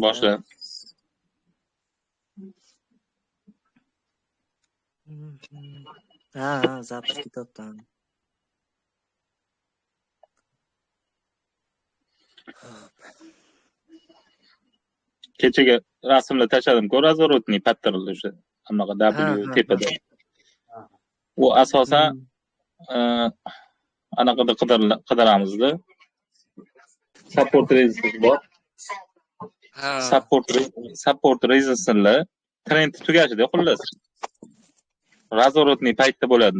Boshla. Ha, zapis kitobdan. Kechaga rasmni tashladim-ku, razворотный patterli o'sha anaqa Ha, W ha, tepada. U asosan anaqada qidiramizda. Support resistance bor. Ha. Support resistance trend tugashida xullas. Razворотный paytda bo'ladi.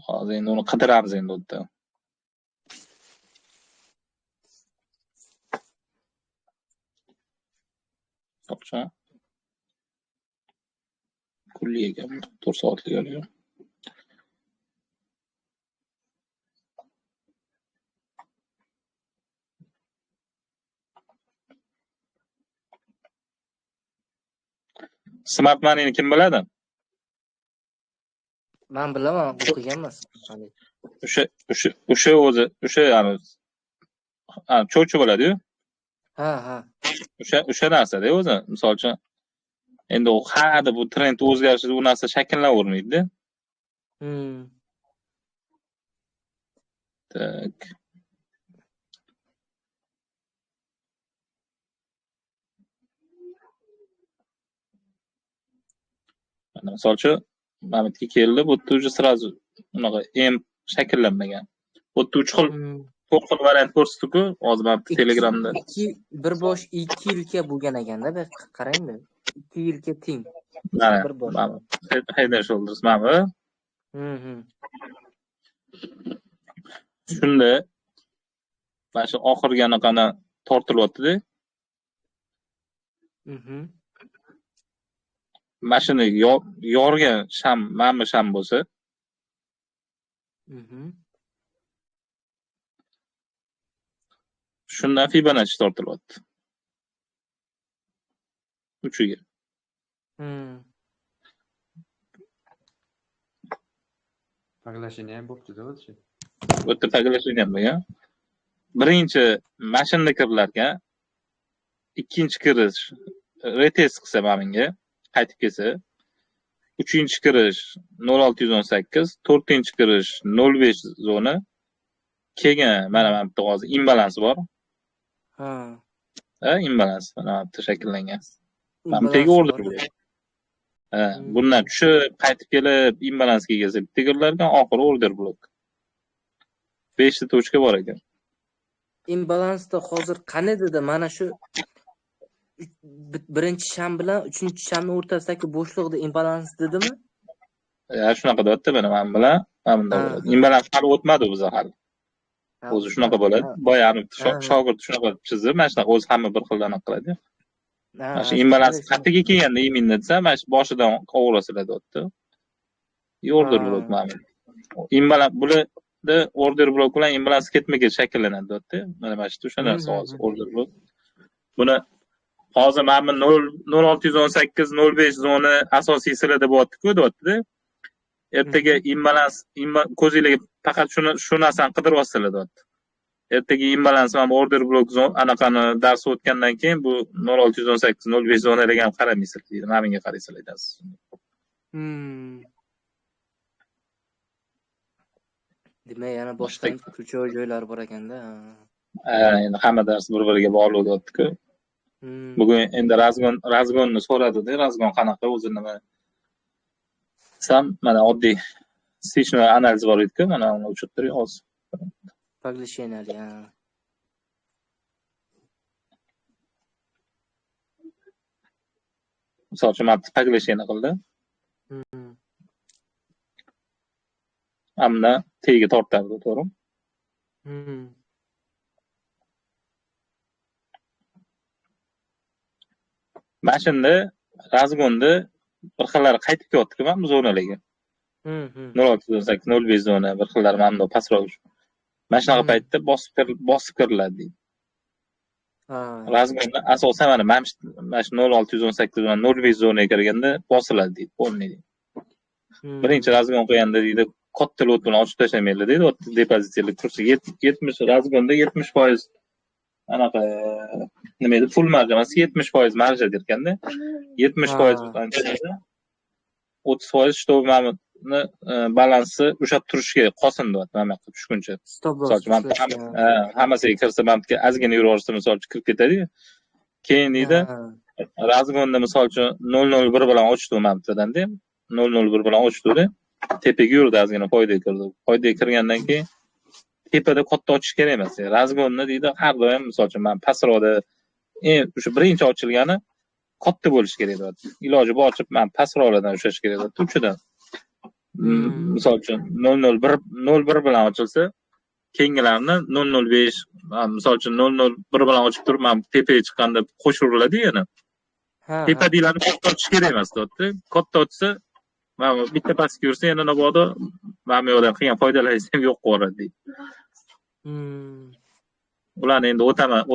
Hozir endi uni qidiramiz endi u yerda. To'xta. Kulliga 4 soatlik olgan. Smart moneyni kim biladi? Men bilaman, o'qiganman. O'sha o'zi, o'sha yani cho'chi bo'ladi-yu. Ha. O'sha narsada o'zi, misol uchun endi u hada bu trend o'zgarishi u narsa shakllanavermaydi-da. Tak. Mana misol uchun Mamatga keldi, bu yerda уже сразу unaqa M shakllanmagan. Bu yerda 3 xil to'qil variant ko'rsatdi-ku, hozir men Telegramda. Bir bosh 2 yilga bo'lgan ekanda, qarang-da. 2 yilga teng. Bir bosh. Head and shoulders mana. Shunda mana shu oxirgi anaqani tortilyapti-da. Mashina yorgan sham, mana sham bo'lsa. Shundan Fibonacci tortilyapti. Uchiga. Paglashini ham bo'pti-da o'zi. Bu yerda paglashini ham bo'lgan. Birinchi mashina kirlarga, ikkinchi kirish retest qilsa menga qaytib kelsa, uchinchi kirish 0618, to'rtinchi kirish 05 zona. Keyin mana bu yerda hozir imbalans bor. Imbalans mana bu yerda shakllangan. Mana bu yerga order bo'ladi. Bundan tushib, qaytib kelib, imbalansga kelsa, bitta girlardan oxiri order blok. 5 ta tochka bor ekan. Imbalansda hozir qani dedi, mana shu birinchi sham bilan uchinchi shamning o'rtasidagi bo'shliqda imbalans dedimi? Shunaqa deyapti, mana bilan bunday bo'ladi. Imbalans hali o'tmadi o'zi hali. O'zi shunaqa bo'ladi. Boya shogird shunaqa chizib, mana shunaqa o'zi hamma bir xildan qiladi. Mana shu imbalans qayerga kelganda iminni desa, mana shu boshidan o'g'rasiladi deyapti. Order blok mana. Imbalans bularda order blok bilan imbalans ketma-ket shakllanadi deyapti. Mana shu o'sha narsa hozir order blok. Buni hozir mana 0618 05 zona asosiy silada bo'lyapti-ku deyapti-da. Ertaga imbalans ko'zingizga faqat shu narsani qidirib olsanglar deyapti. Ertaga imbalans mana order blok anaqani dars o'tgandan keyin bu 0618 05 zonalarga ham qaramaysizlar deydi. Mana menga qaraysizlar aytasiz. Demak, yana boshqa kulchali joylar bor ekanda. Endi hamma dars bir-biriga bog'liq deyapti-ku. Bugun endi razgonni so'radi-da, razgon qanaqa, o'zi nima? Sam mana oddiy stechnoy analiz bor edi-ku, mana uni o'chirib turing hozir. Paglashenali, ha. Misol uchun men paglasheni qildi. Amna tega tortadi, to'g'rimi? Mashinada razgonda bir xillari qaytib kelyapti-ku mana bu zonalarga. 0618 05 zona bir xillari mana bu pastroq. Mana shunaqa paytda bosib kiriladi deydi. Razgonda asosan mana shu 0618 bilan 05 zonaga kirganda bosiladi deydi, bo'lmaydi. Birinchi razgon qo'yganda deydi, katta lot bilan ochib tashlamaydi deydi. Depozitlik kursi 70 razgonda 70% anaqa nima edi? Full marja emas, 70% marja derkanda. 70% anchada 30% что mamni balansi ushlab turishga qosin deyapti mana yoqqa tushguncha. Hammasiga kirsa mamga ozgina yuraversa misol uchun kirib ketadi-yu. Keyin deydi razgonda misol uchun 001 bilan ochdi mamtidanda 001 bilan ochdi. Tepaga yurdi, ozgina foydaga kirdi. Foydaga kirgandan keyin tepada katta ochish kerak emas. Razgonni deydi har doim misol uchun men pastroqda o'sha birinchi ochilgani katta bo'lish kerak edi. Iloji boricha men pastroqlardan ushlash kerak edi. Uchidan. Misol uchun 001 bilan ochilsa, keyingilarni 005, misol uchun 001 bilan ochib turib, men tepaga chiqqanda qo'shiriladi yana. Tepadilarni katta ochish kerak emas deyapti. Katta ochsa, men bitta pastga yursa yana nabodo men yo'ldan qilgan foydalaringiz ham yo'q bo'ladi deydi. Ularni endi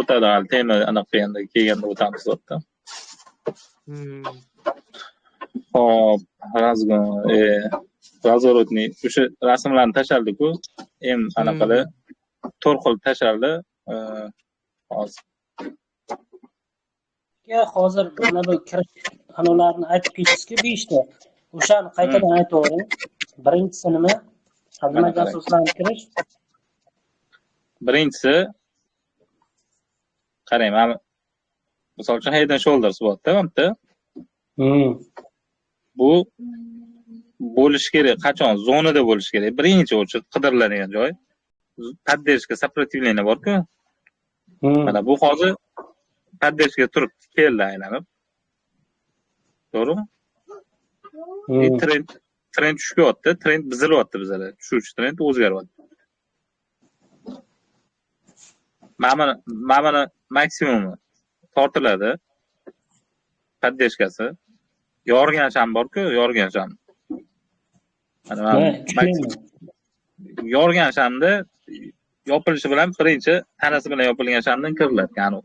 o'tadi hali tema aniq kelganda o'tamiz deyapti. Hop, razgon, razorotni o'sha rasmlarni tashaldi-ku, ham anaqada 4 xil tashaldi. Hozir. Hozir mana bu kirish anolarni aytib ketdingizki 5 ta. O'shani qaytadan aytib o'ring. Birinchisi nima? Nimaga asoslanib kirish? Birinchisi qarang, men misol uchun Head and Shoulders bo'lyapti, mana bu bo'lish kerak, qachon zonada bo'lish kerak. Birinchi o'sha qidiriladigan joy. Поддержка сопротивление bor-ku. Mana bu hozir поддержка turib keldi aylanib. To'g'rimi? Trend tushyapti, trend buzilyapti bizlarda. Tushuvchi trend o'zgaryapti. Mana maksimumi tortiladi. Поддержкасы. Yorgan sham bor-ku, yorgan sham. Mana yorgan shamda yopilishi bilan birinchi tanasi bilan yopilgan shamdan kiriladi. Ya'ni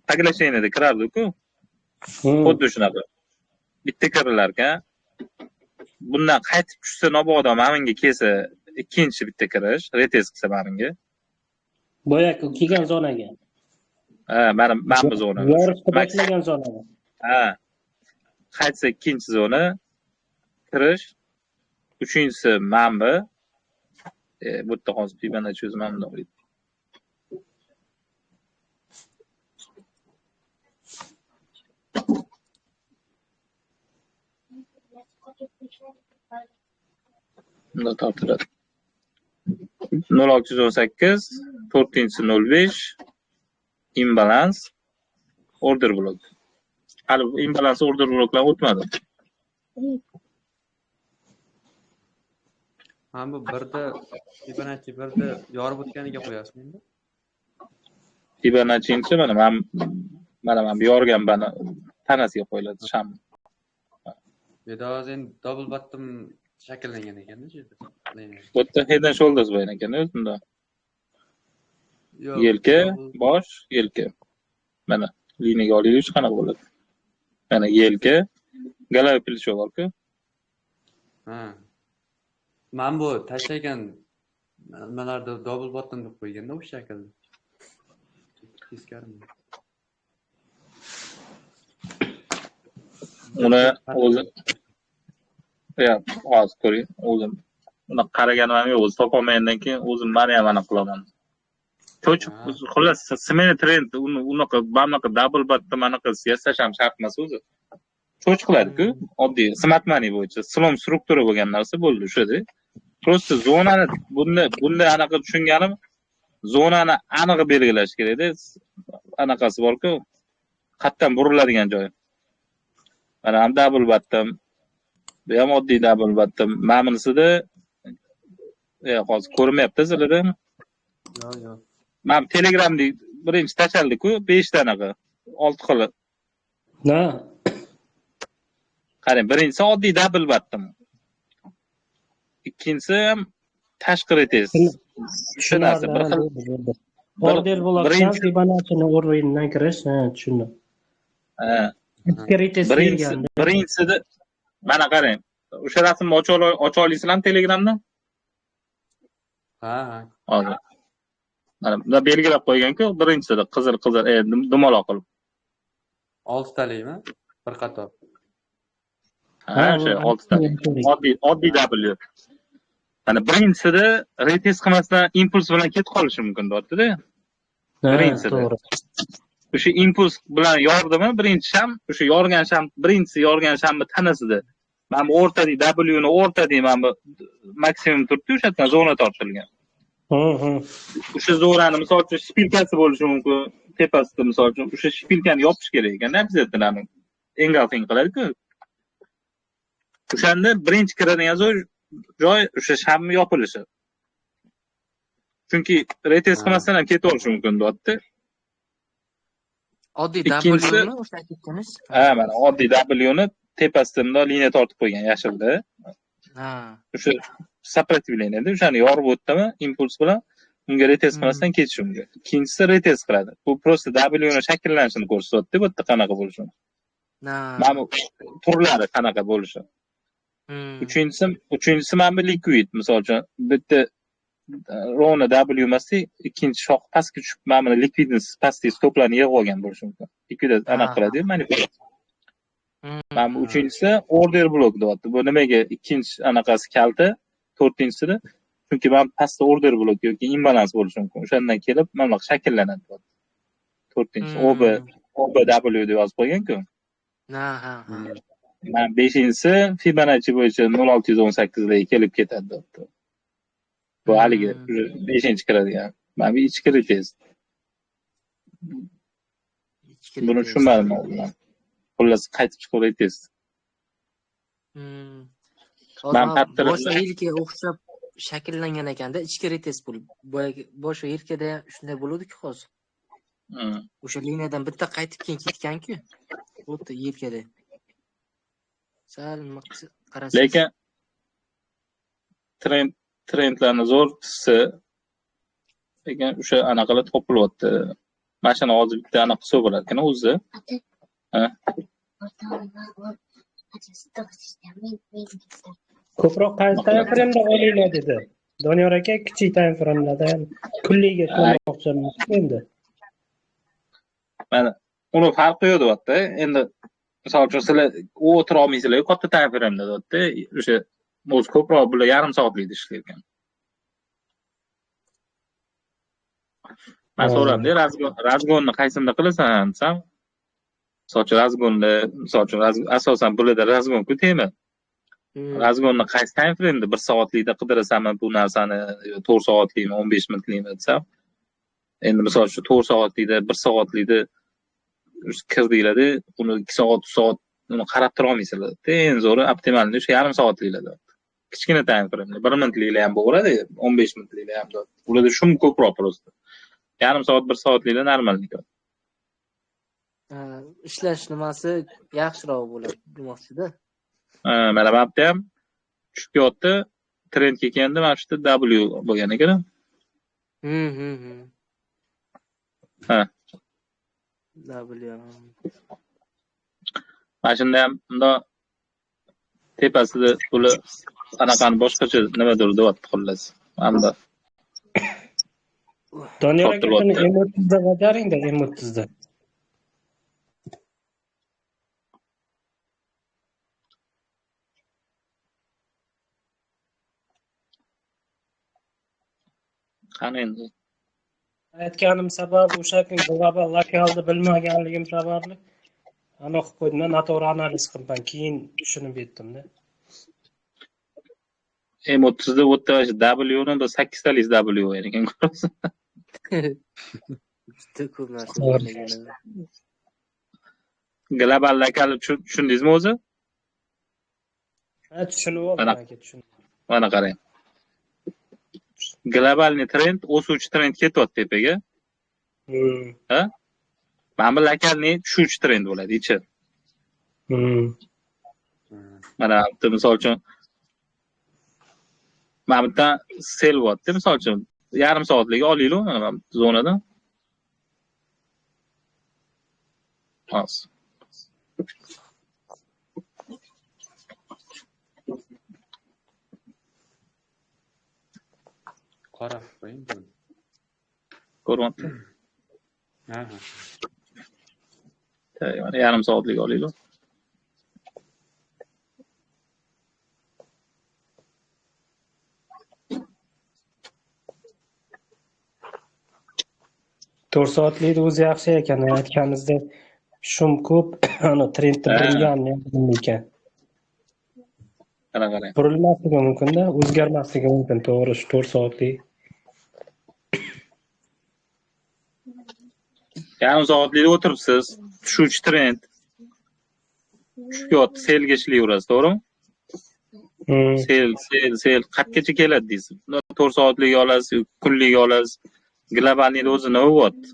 taglasheniyada kirardi-ku. Xuddi shunaqa. Bitta kirilar ekan. Bundan qaytib tushsa mabodo menga kelsa ikkinchi bitta kirish, retest qilsa menga. Boyagi kelgan zonaga. Mana bu zona. Yorishni boshlagan zonaga. Qaytsa ikkinchi zona kirish, uchinchisi manba. Bu yerda hozir Fibonacci o'zi mana bunday. Bunda tortiladi. 0618 405 imbalans order blok. Hali imbalans order bloklar o'tmadi. Mana bu birda Fibonacci birda yorib o'tganiga qo'yasizmi endi? Fibonacci mana bu yorgan bana tanasiga qo'yiladi sham. Bedoz endi double bottom shakllangan ekan-da shu yerda. Bu yerda Head and Shoulders bo'lgan ekan o'zimda. Yelka, bosh, yelka. Mana liniyaga olaylik qanaqa bo'ladi. Mana yelka, golova плечо bor-ku. Men bu tashlagan nimalarda double bottom deb qo'yganda o'sha shaklda. Teskarimi? Uni o'zi hozir ko'ring, o'zim uni qaraganim ham yo'q, o'zi topolmagandan keyin o'zim mana ham aniq qilaman. Cho'chib, xullas, smena trend unaqa double bottom anaqa yasash ham shart emas o'zi. Cho'ch qiladi-ku, oddiy smart money bo'yicha slom struktura bo'lgan narsa bo'ldi o'shada. Prosta zonani bunda anaqa tushunganim, zonani aniq belgilash kerak-da. Anaqasi bor-ku, qayerdan buriladigan joy. Mana ham double bottom. Bu ham oddiy double bottom. Ma'nosida hozir ko'rinmayapti sizlarda. Yo'q. Men Telegramda birinchi tashaldi-ku, 5 ta anaqa, 6 xil. Qarang, birinchisi oddiy double bottom. Ikkinchisi ham tashqi retest. Shu narsa bir xil. Order blokdan Fibonacci'ni o'rnidan kirish, tushundim. Birinchisida mana qarang, o'sha rasmni ocha olaysizlarmi Telegramdan? Ha, ha. Hozir. Mana bunda belgilab qo'ygan-ku, birinchisida qizil dumaloq qilib. 6 talikmi? Bir qator. Ha, o'sha 6 ta. Oddiy W. Mana birinchisida retest qilmasdan impuls bilan ketib qolishi mumkin deyapti-da. Birinchisida. To'g'ri. O'sha impuls bilan yordimi, birinchi sham, o'sha yorgan sham, birinchisi yorgan shamni tanasida. Mana bu o'rtadagi W ni o'rtadagi mana bu maksimum turibdi, o'sha yerdan zona tortilgan. O'sha zonani misol uchun shpilkasi bo'lishi mumkin, tepasida misol uchun o'sha shpilkani yopish kerak ekan, обязательно engulfing qiladi-ku. O'shanda birinchi kiradigan joy o'sha shamni yopilishi. Chunki retest qilmasdan ham ketaverishi mumkin deyapti. Oddiy W'ni o'sha ketdiniz. Ha, mana oddiy W ni tepasidan bundoq liniya tortib qo'ygan yashilda. Ha. O'sha сопротивление-da, o'shani yorib o'tdimi, impuls bilan unga retest qilmasdan ketishi mumkin. Ikkinchisi retest qiladi. Bu просто W ni shakllanishini ko'rsatyapti, bu yerda qanaqa bo'lishi. Mana bu turlari qanaqa bo'lishi. Uchinchisi mana bu liquid, misol uchun bitta rovna W emasdi, ikkinchi shox pastga tushib, mana buni likvidni pastga to'plarni yig'ib olgan bo'lishi mumkin. Liquid anaqa qiladi-yu, manipulyatsiya. Mana bu uchinchisi order blok deyapti. Bu nimaga ikkinchi anaqasi kalta, to'rtinchisida? Chunki mana pastda order blok yoki imbalans bo'lishi mumkin. O'shandan kelib mana bu shakllanadi deyapti. To'rtinchisi OBW deb yozib qo'ygan-ku. Ha. Mana beshinchisi Fibonacci bo'yicha 0618 ga kelib ketadi deyapti. Bu haligi 5-chi kiradigan. Mana bu ichki retest. Buni tushunmadim men. Xullas qaytib chiqib retest. Boshqa yilga o'xshab shakllangan ekanda, ichki retest bo'lib. Boshqa yilkada shunday bo'ladi-ku hozir. O'sha liniyadan bitta qaytib keyin ketgan-ku. O'tda yilkada. Sal qarasangiz. Lekin trendlarni zo'rtisi lekin o'sha anaqalar topilyapti. Mashina hozir bitta anaqa qilsa bo'lar ekan o'zi. Ko'proq qaysi time frame'da olinglar dedi. Doniyor aka kichik time frame'lardan kulliga ko'rmoqchiman endi. Mana uni farqi yo'q deyapti. Endi misol uchun sizlar o'tira olmaysizlar, katta time frame'da deyapti. O'sha o'zi ko'proq bular yarim soatlik ishlar ekan. Men so'radim, razgonni qaysimda qilasan desam, misol uchun asosan bularda razgon-ku tema. Razgonni qaysi time frame'da 1 soatlikda qidirasanmi bu narsani, 4 soatlikmi, 15 minutlikmi desam, endi misol uchun 4 soatlikda, 1 soatlikda kirdinglar-da, uni 2 soat, 3 soat uni qarab tura olmaysizlar. Eng zo'ri optimalni o'sha yarim soatliklarda. Kichkina time frame'da 1 minutliklar ham bo'laveradi, 15 minutliklar ham. Ularda shum ko'proq prosta. Yarim soat, 1 soatliklar normallik. Ishlash nimasi yaxshiroq bo'ladi demoqchi-da. Mana bu yerda ham tushib ketdi, trendga kelganda mana shu yerda W bo'lgan ekan. Ha. W. Mana shunda ham bundoq tepasida bular anaqani boshqacha nimadir deyapti xullas. Hamda Doniyor aka shuni M30 da bajaringda, M30 da. qani endi. Aytganim sababi o'sha kun global lokalni bilmaganligim sababli aniq qo'ydimda, noto'g'ri analiz qildim. Keyin tushunib yetdim-da. M30 da o'tda W ni 8 talik W bo'lar ekan ko'rasiz. Juda ko'p narsa o'ylagan. Global lokal tushundingizmi o'zi? Ha, tushunib oldim aka, tushundim. Mana qarang. Globalniy trend, o'suvchi trend ketyapti tepaga. Ha? Mana bu lokalniy tushuvchi trend bo'ladi ichi. Mana bu misol uchun mana bu sel bo'lyapti, misol uchun yarim soatlik olaylik mana bu zonadan. Hozir. qarab qo'ying. Ko'ryapti. Ha. Mana yarim soatlik olaylik. to'rt soatlikni o'zi yaxshi ekan. Aytganimizdek shum ko'p, ana trendni burilganmi ekan. Qarang. Burilmasligi mumkin-da, o'zgarmasligi mumkin, to'g'ri, shu 4 soatlik. Yarim soatlikda o'tiribsiz. Tushuvchi trend. Tushib selga ishlayverasiz, to'g'rimi? Sel qatgacha keladi deysiz. 4 soatlik olasiz, kunlik olasiz. Globalniyda o'zi nima bo'lyapti?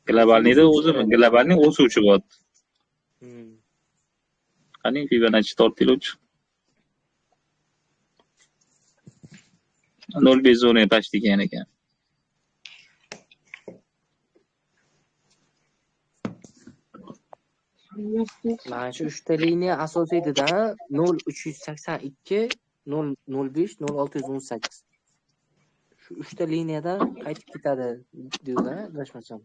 Globalniyda o'zimi? Globalniy o'suvchi bo'lyapti. Qani Fibonacci tortilovchi. 0,5 zonaga tashlagan ekan. Mana shu 3 ta liniya asosiy edi-da, 0382, 005, 0618. Shu 3 ta liniyadan qaytib ketadi deydi-da, adashmasam.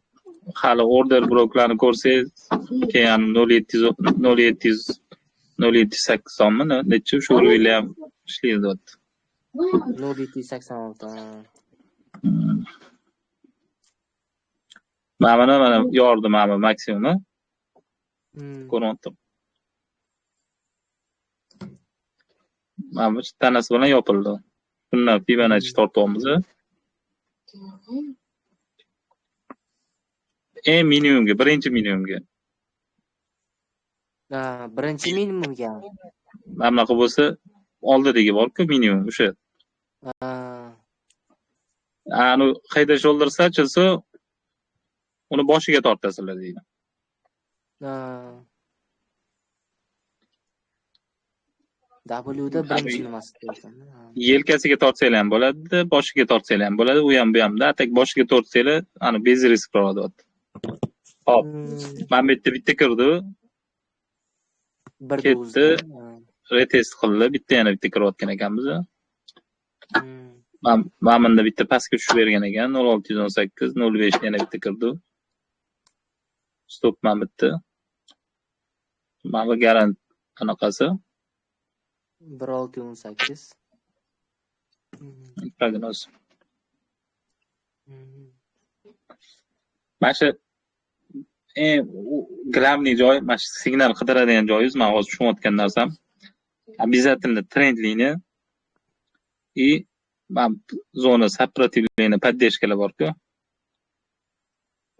Hali order bloklarni ko'rsangiz, keyin 0708 sonmi, necha shu o'rinlar ham ishlayapti. 0786. Mana yordim mana maksimumi. Ko'ryaptim. Mana bu tanasi bilan yopildi. Bundan Fibonacci tortyapmiz. Minimumga, birinchi minimumga. Birinchi minimumga. Mana bunaqa bo'lsa, oldidagi bor-ku minimum o'sha. Ani qayda shoulder ochilsa, uni boshiga tortasizlar deydi. W'da birinchi nimasi ekan. Yelkasiga tortsanglar ham bo'ladi, boshiga tortsanglar ham bo'ladi, u ham bu hamda. Atak boshiga tortsanglar, ani bez risk qiladi. Hop. Mana bu yerda bitta kirdi. Ketdi. Retest qildi, bitta yana bitta kirayotgan ekanmiz. Mana bunda bitta pastga tushib bergan ekan, 0618, 05 yana bitta kirdi. Stop mana bitta. Mana bu garant qanaqasi? 1618. Prognoz. Mana shu gramli joy, mana shu signal qidiradigan joyingiz, men hozir tushunayotgan narsam обязательно trend liniya и mana zona сопротивления поддержкалari bor-ku.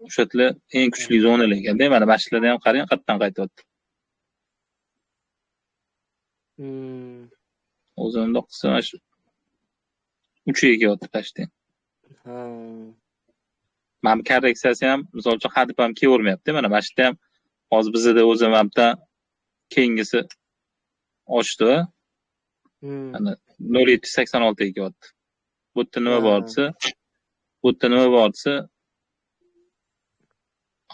O'shalar eng kuchli zonalar ekanda, mana bashlarda ham qarang, qayerdan qaytyapti. O'zimda qilsa mana shu uchiga kelyapti pashti. Mana korreksiyasi ham, misol uchun hadib ham kelavermayapti. Mana bu yerda ham hozir bizda o'zim hamda keyingisi ochdi. Mana 0786 ga kelyapti. Bu yerda nima bor desa,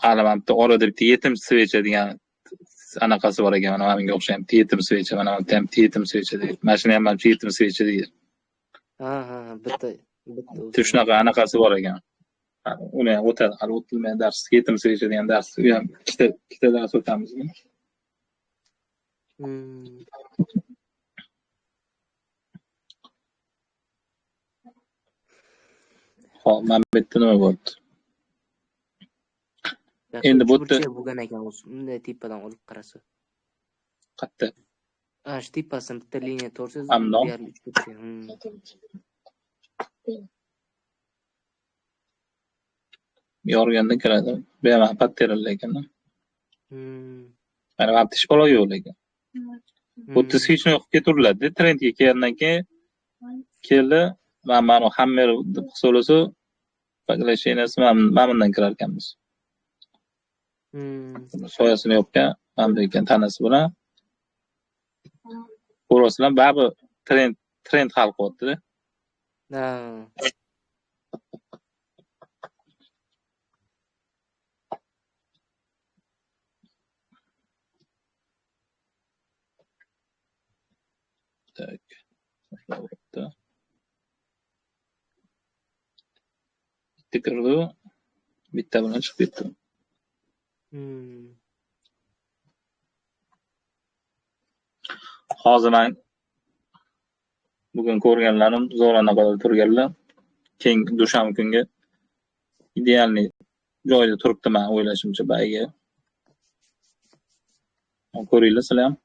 hali mana bitta orada bitta yetim svecha degan anaqasi bor ekan, mana menga o'xshagan yetim svecha, mana bu ham yetim svecha deydi. Mana shuni ham mana yetim svecha deydi. Bitta. Shunaqa anaqasi bor ekan. Uni ham o'tadi, hali o'tilmagan dars, yetim svecha degan dars, u ham ikkita dars o'tamiz. Hop, mana bu yerda nima bo'ldi? Endi bu yerda bo'lgan ekan, bunday tepadan olib qarasa. Qayerda? Shu tepasini bitta liniya torsiz, deyarli 3 burchi. Yorganda kiradi. Bu ham patterlar ekan. Mana bu tish bola yo'q ekan. Bu yerda hech nima yo'q ketaveradi. Trendga kelgandan keyin keldi. Mana hammer hisoblasa, baglashinasi mana bundan kirar ekanmiz. Soyasini yo'qkan, mana bu ekan tanasi bilan. Ko'rasizlar, baribir trend hal qilyapti-da. Tak. bitta kirdi, bitta bilan chiqib ketdi. Hozir men bugun ko'rganlarim zo'rana qadar turganlar. Keng dushanba kunga idealni joyda turibdi men o'ylashimcha bayga. Ko'ringlar sizlar ham.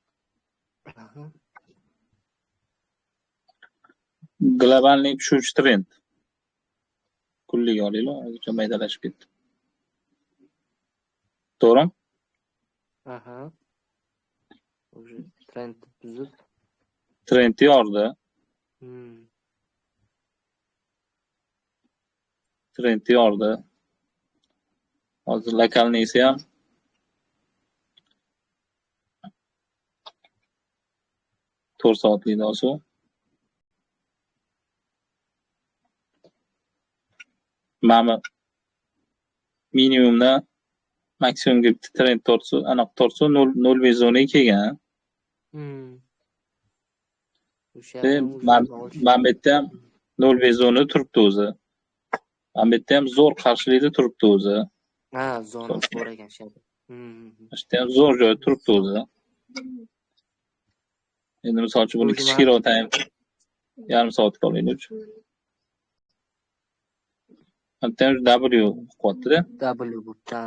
Globalniy tushuvchi trend. Kulliga olinglar, hozircha maydalashib ketdi. To'g'rimi? Aha. Уже trend buzib. Trend yordi. Trend yordi. Hozir lokalniysi ham to'rt soatlik dosu. Mana minimumda maksimumga bitta trend tortsa, aniq tortsa 0,2 kelgan. Ben bu yerda ham 0,10 turibdi o'zi. Ben bu yerda ham zo'r qarshilikda turibdi o'zi. Ha, zonasi bor ekan shada. Ishda ham zo'r joyda turibdi o'zi. Endi misol uchun buni kichikroq time yarim soat qolaylik. Hatta W qo'ydi-da. W bo'pti.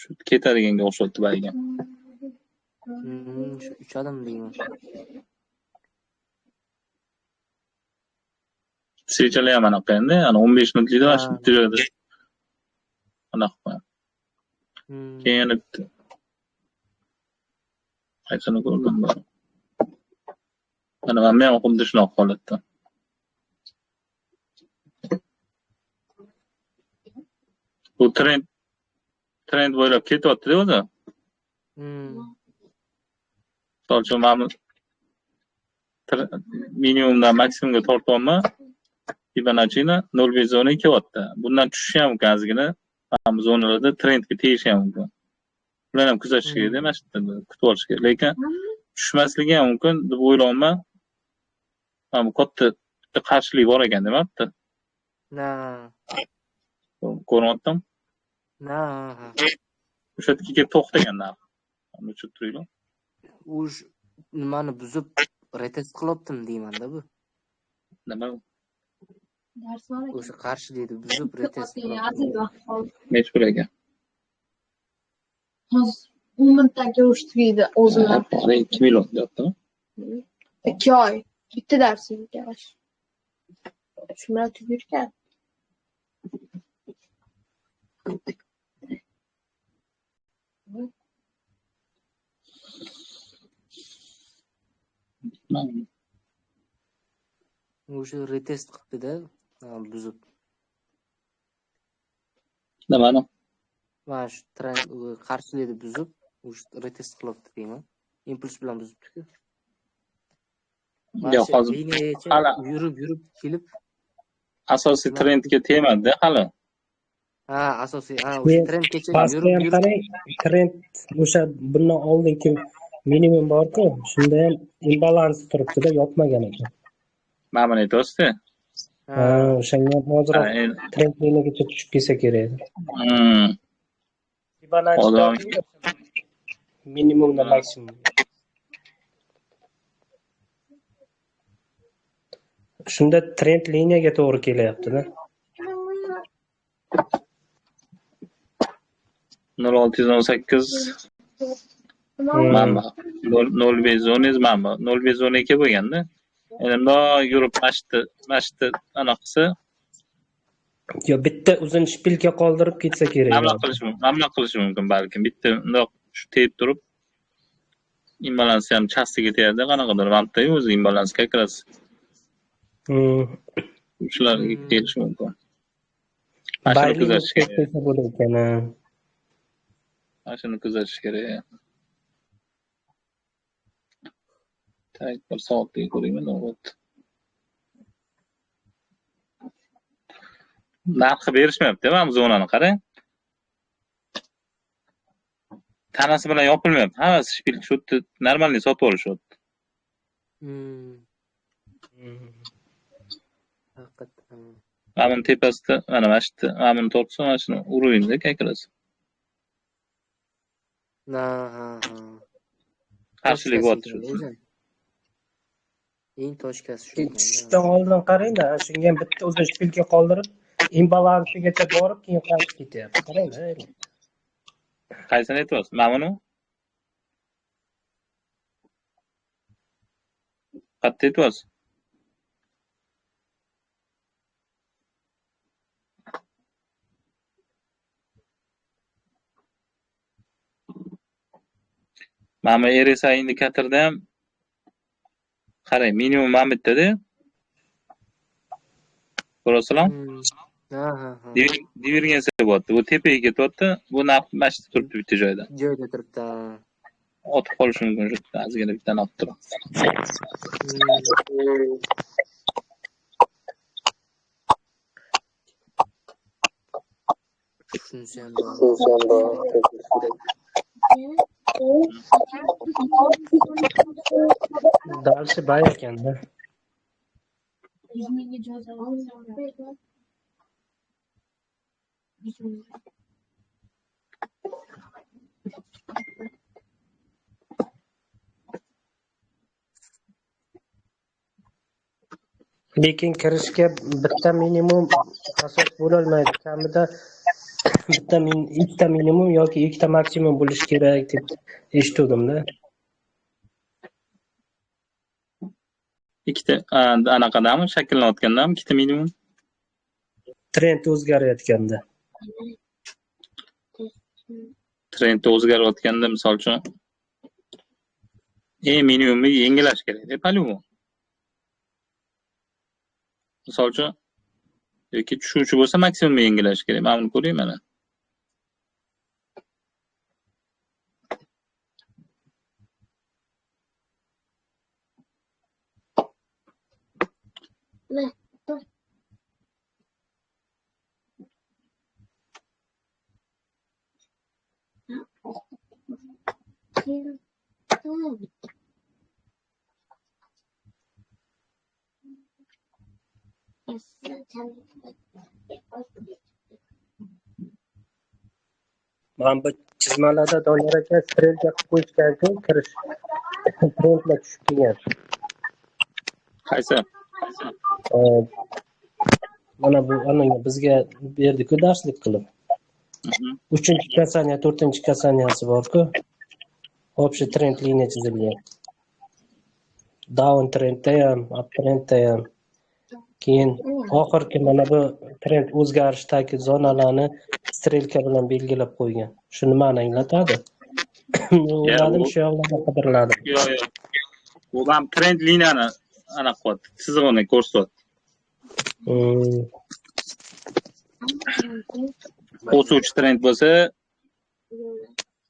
Shu ketadiganga o'xshatdi bayga. Shu 3 odam deyman. Sechalar ham anaqa endi, ana 15 minutlikda mana shu joyda. Anaqa. Keyin qaysini ko'rdim bor. Mana men ham xuddi shunaqa holatda. Bu trend bo'ylab ketyapti-da o'zi. So'lchun men minimumdan maksimumga tortyapman. Fibonacci'ni 0,12 kelyapti. Bundan tushishi ham mumkin ozgina. Ham zonalarda trendga tegishi ham mumkin. Bularni ham kuzatish kerak, mana shu yerda kutib olish kerak. Lekin tushmasligi ham mumkin deb o'ylayman. Mana bu katta qarshilik bor ekan demabdi. Ko'ryaptim. O'sha yerga kelib to'xtagan narx. Uni tushunib turinglar. Uj nimani buzib retest qilyaptim deyman-da bu. Nima? O'sha qarshilikni buzib retest qilyaptim. Nech pul ekan? Hozir 10 minutdan keyin tugaydi o'zini. 2 million deyaptimi? 2 oy. Bitta darsingiz yavash. Shu bilan tugayotgan. O'sha retest qildi-da, buzib. Nimani? Mana shu trend qarshilikni buzib, o'sha retest qilyapti deyman. Impuls bilan buzibdi-ku. Yo'q, hozir yurib kelib asosiy trendga tegmadi hali. Ha, asosiy, o'sha trendgacha yurib trend o'sha bundan oldingi minimum bor-ku, shunda ham imbalans turibdi-da, yopmagan ekan. Mana buni aytyapsiz-da? Ha, o'shanga hozir trendgacha tushib kelsa kerak. Minimumdan maksimum. Shunda trend liniyaga to'g'ri kelyapti-da. 0618 mana 0,10 mana 0,12 bo'lganda. Endi bundoq yurib mashti anaqasi. Yo bitta uzun shpilka qoldirib ketsa kerak. Mamla qilish mumkin balkim. Bitta bundoq shu tegib turib imbalans ham chastiga tegadi, qanaqadir vaqtda o'zi imbalans kakras. Shularga kelish mumkin. Mashini kuzatish kerak. Mashini kuzatish kerak. Tak bir soatga ko'rayman, navbat. Narxi berishmayapti, mana bu zonani qarang. Tanasi bilan yopilmayapti. Hammasi shpil shu yerda normalniy sotib olishyapti. Haqiqatan. Mana buni tepasida, mana shu yerda, mana buni tortsa, mana shuni uraylik akirasi. Ha. Qarshilik bo'lyapti shu. Eng toshkasi shu. Tushishdan oldin qarangda, shunga ham bitta o'zi shpilka qoldirib, imbalansigacha borib, keyin qaytib ketyapti. Qarangda. Qaysini aytyapsiz? Mana buni? Qayerda aytyapsiz? Mana bu RSI indikatorda ham qarang, minimum mana bu yerda-da. Ko'rasizlar? Divergensiya bo'lyapti. Bu tepaga ketyapti, bu narx mana shu turibdi bitta joyda. Joyda turibdi. Otib qolishi mumkin shu yerda, ozgina bitta olib turib. Shunisi ham bor. Dальше bay ekanda. Lekin kirishga bitta minimum asos bo'lolmaydi. Kamida ikkita minimum yoki ikkita maksimum bo'lishi kerak deb eshituvdim-da. Ikkita anaqadami, shakllanayotgandami, ikkita minimum? Trend o'zgarayotganda. Trend o'zgarayotganda, misol uchun minimumni yangilash kerak deb по-любому. Misol uchun yoki tushuvchi bo'lsa maksimumni yangilash kerak. Mana buni ko'ring mana. Mana bu chizmalarda Doniyor aka trendga qo'yishganku kirish trendlar tushib kelgan. Qaysi? Mana bu bizga berdi-ku darslik qilib. 3-kasaniya, 4-kasaniyasi bor-ku. Общий trend liniya chizilgan. Down trendda ham, up trendda ham. Keyin oxirgi mana bu trend o'zgarishdagi zonalarni strelka bilan belgilab qo'ygan. Shu nimani anglatadi? O'yladim, shu yoqlarda qidiriladi. Yo'q. Bu ham trend liniyani aniq qilyapti, chizig'ini ko'rsatyapti. O'suvchi trend bo'lsa,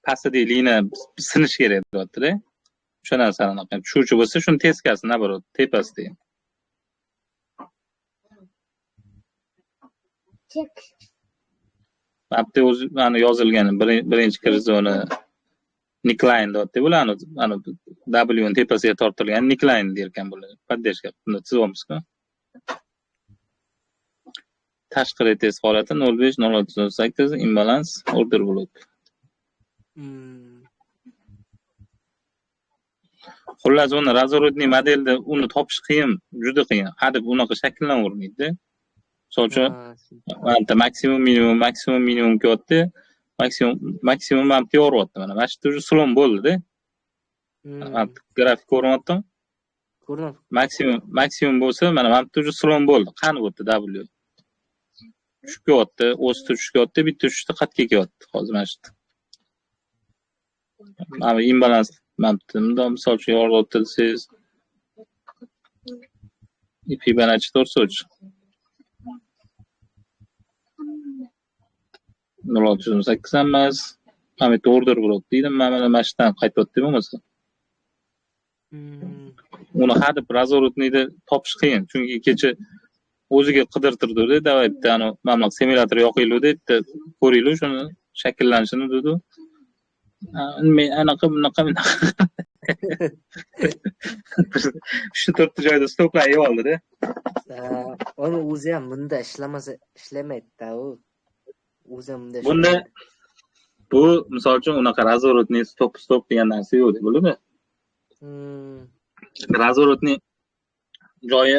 pastdagi liniya sinish kerak deyapti-da. O'sha narsani aniq. Tushuvchi bo'lsa, shuni teskasi, nabarot, tepasida. Mapda o'zi mana yozilgan birinchi kirish zona neckline deyapti. Bularni ana W ni tepasiga tortilgan neckline derkan bo'ladi. Poddержка buni chizyapmiz-ku. Tashqi retest holati 05-06-08 imbalans order blok. Xullas uni razorudniy modelda uni topish qiyin, juda qiyin. Hadeb unaqa shakllanavermaydi. Misol uchun mana maksimum minimum kelyapti. Maksimum ham yoryapti mana. Mana shu slom bo'ldi-da. Mana grafik ko'ryaptimi? Ko'ryapman. Maksimum bo'lsa mana mana slom bo'ldi. Qani o'tdi W. Tushib kelyapti, o'sib tushib kelyapti, bitta tushishda qatga kelyapti hozir mana shu. Mana imbalans maptimda misol uchun yoryapti desangiz. Fibonacci torsoch. 0.8 emas. Mana bu order blok deydi. Mana mashdan qaytyapti bo'lmasa. Uni hadeb razorudniyda topish qiyin. Chunki kecha o'ziga qidirtirdi-da, davay bitta ana mana simulyator yoqinglar deb ko'ringlar shuni shakllanishini dedi. Men anaqa bunaqa Shu to'rtta joyda stoklayib oldi-da. Uni o'zi ham bunda ishlamaydi-da u. O'zi ham bunda Bunda bu misol uchun unaqa razворотный stop degan narsa yo'q deb biladi. Razворотный joyi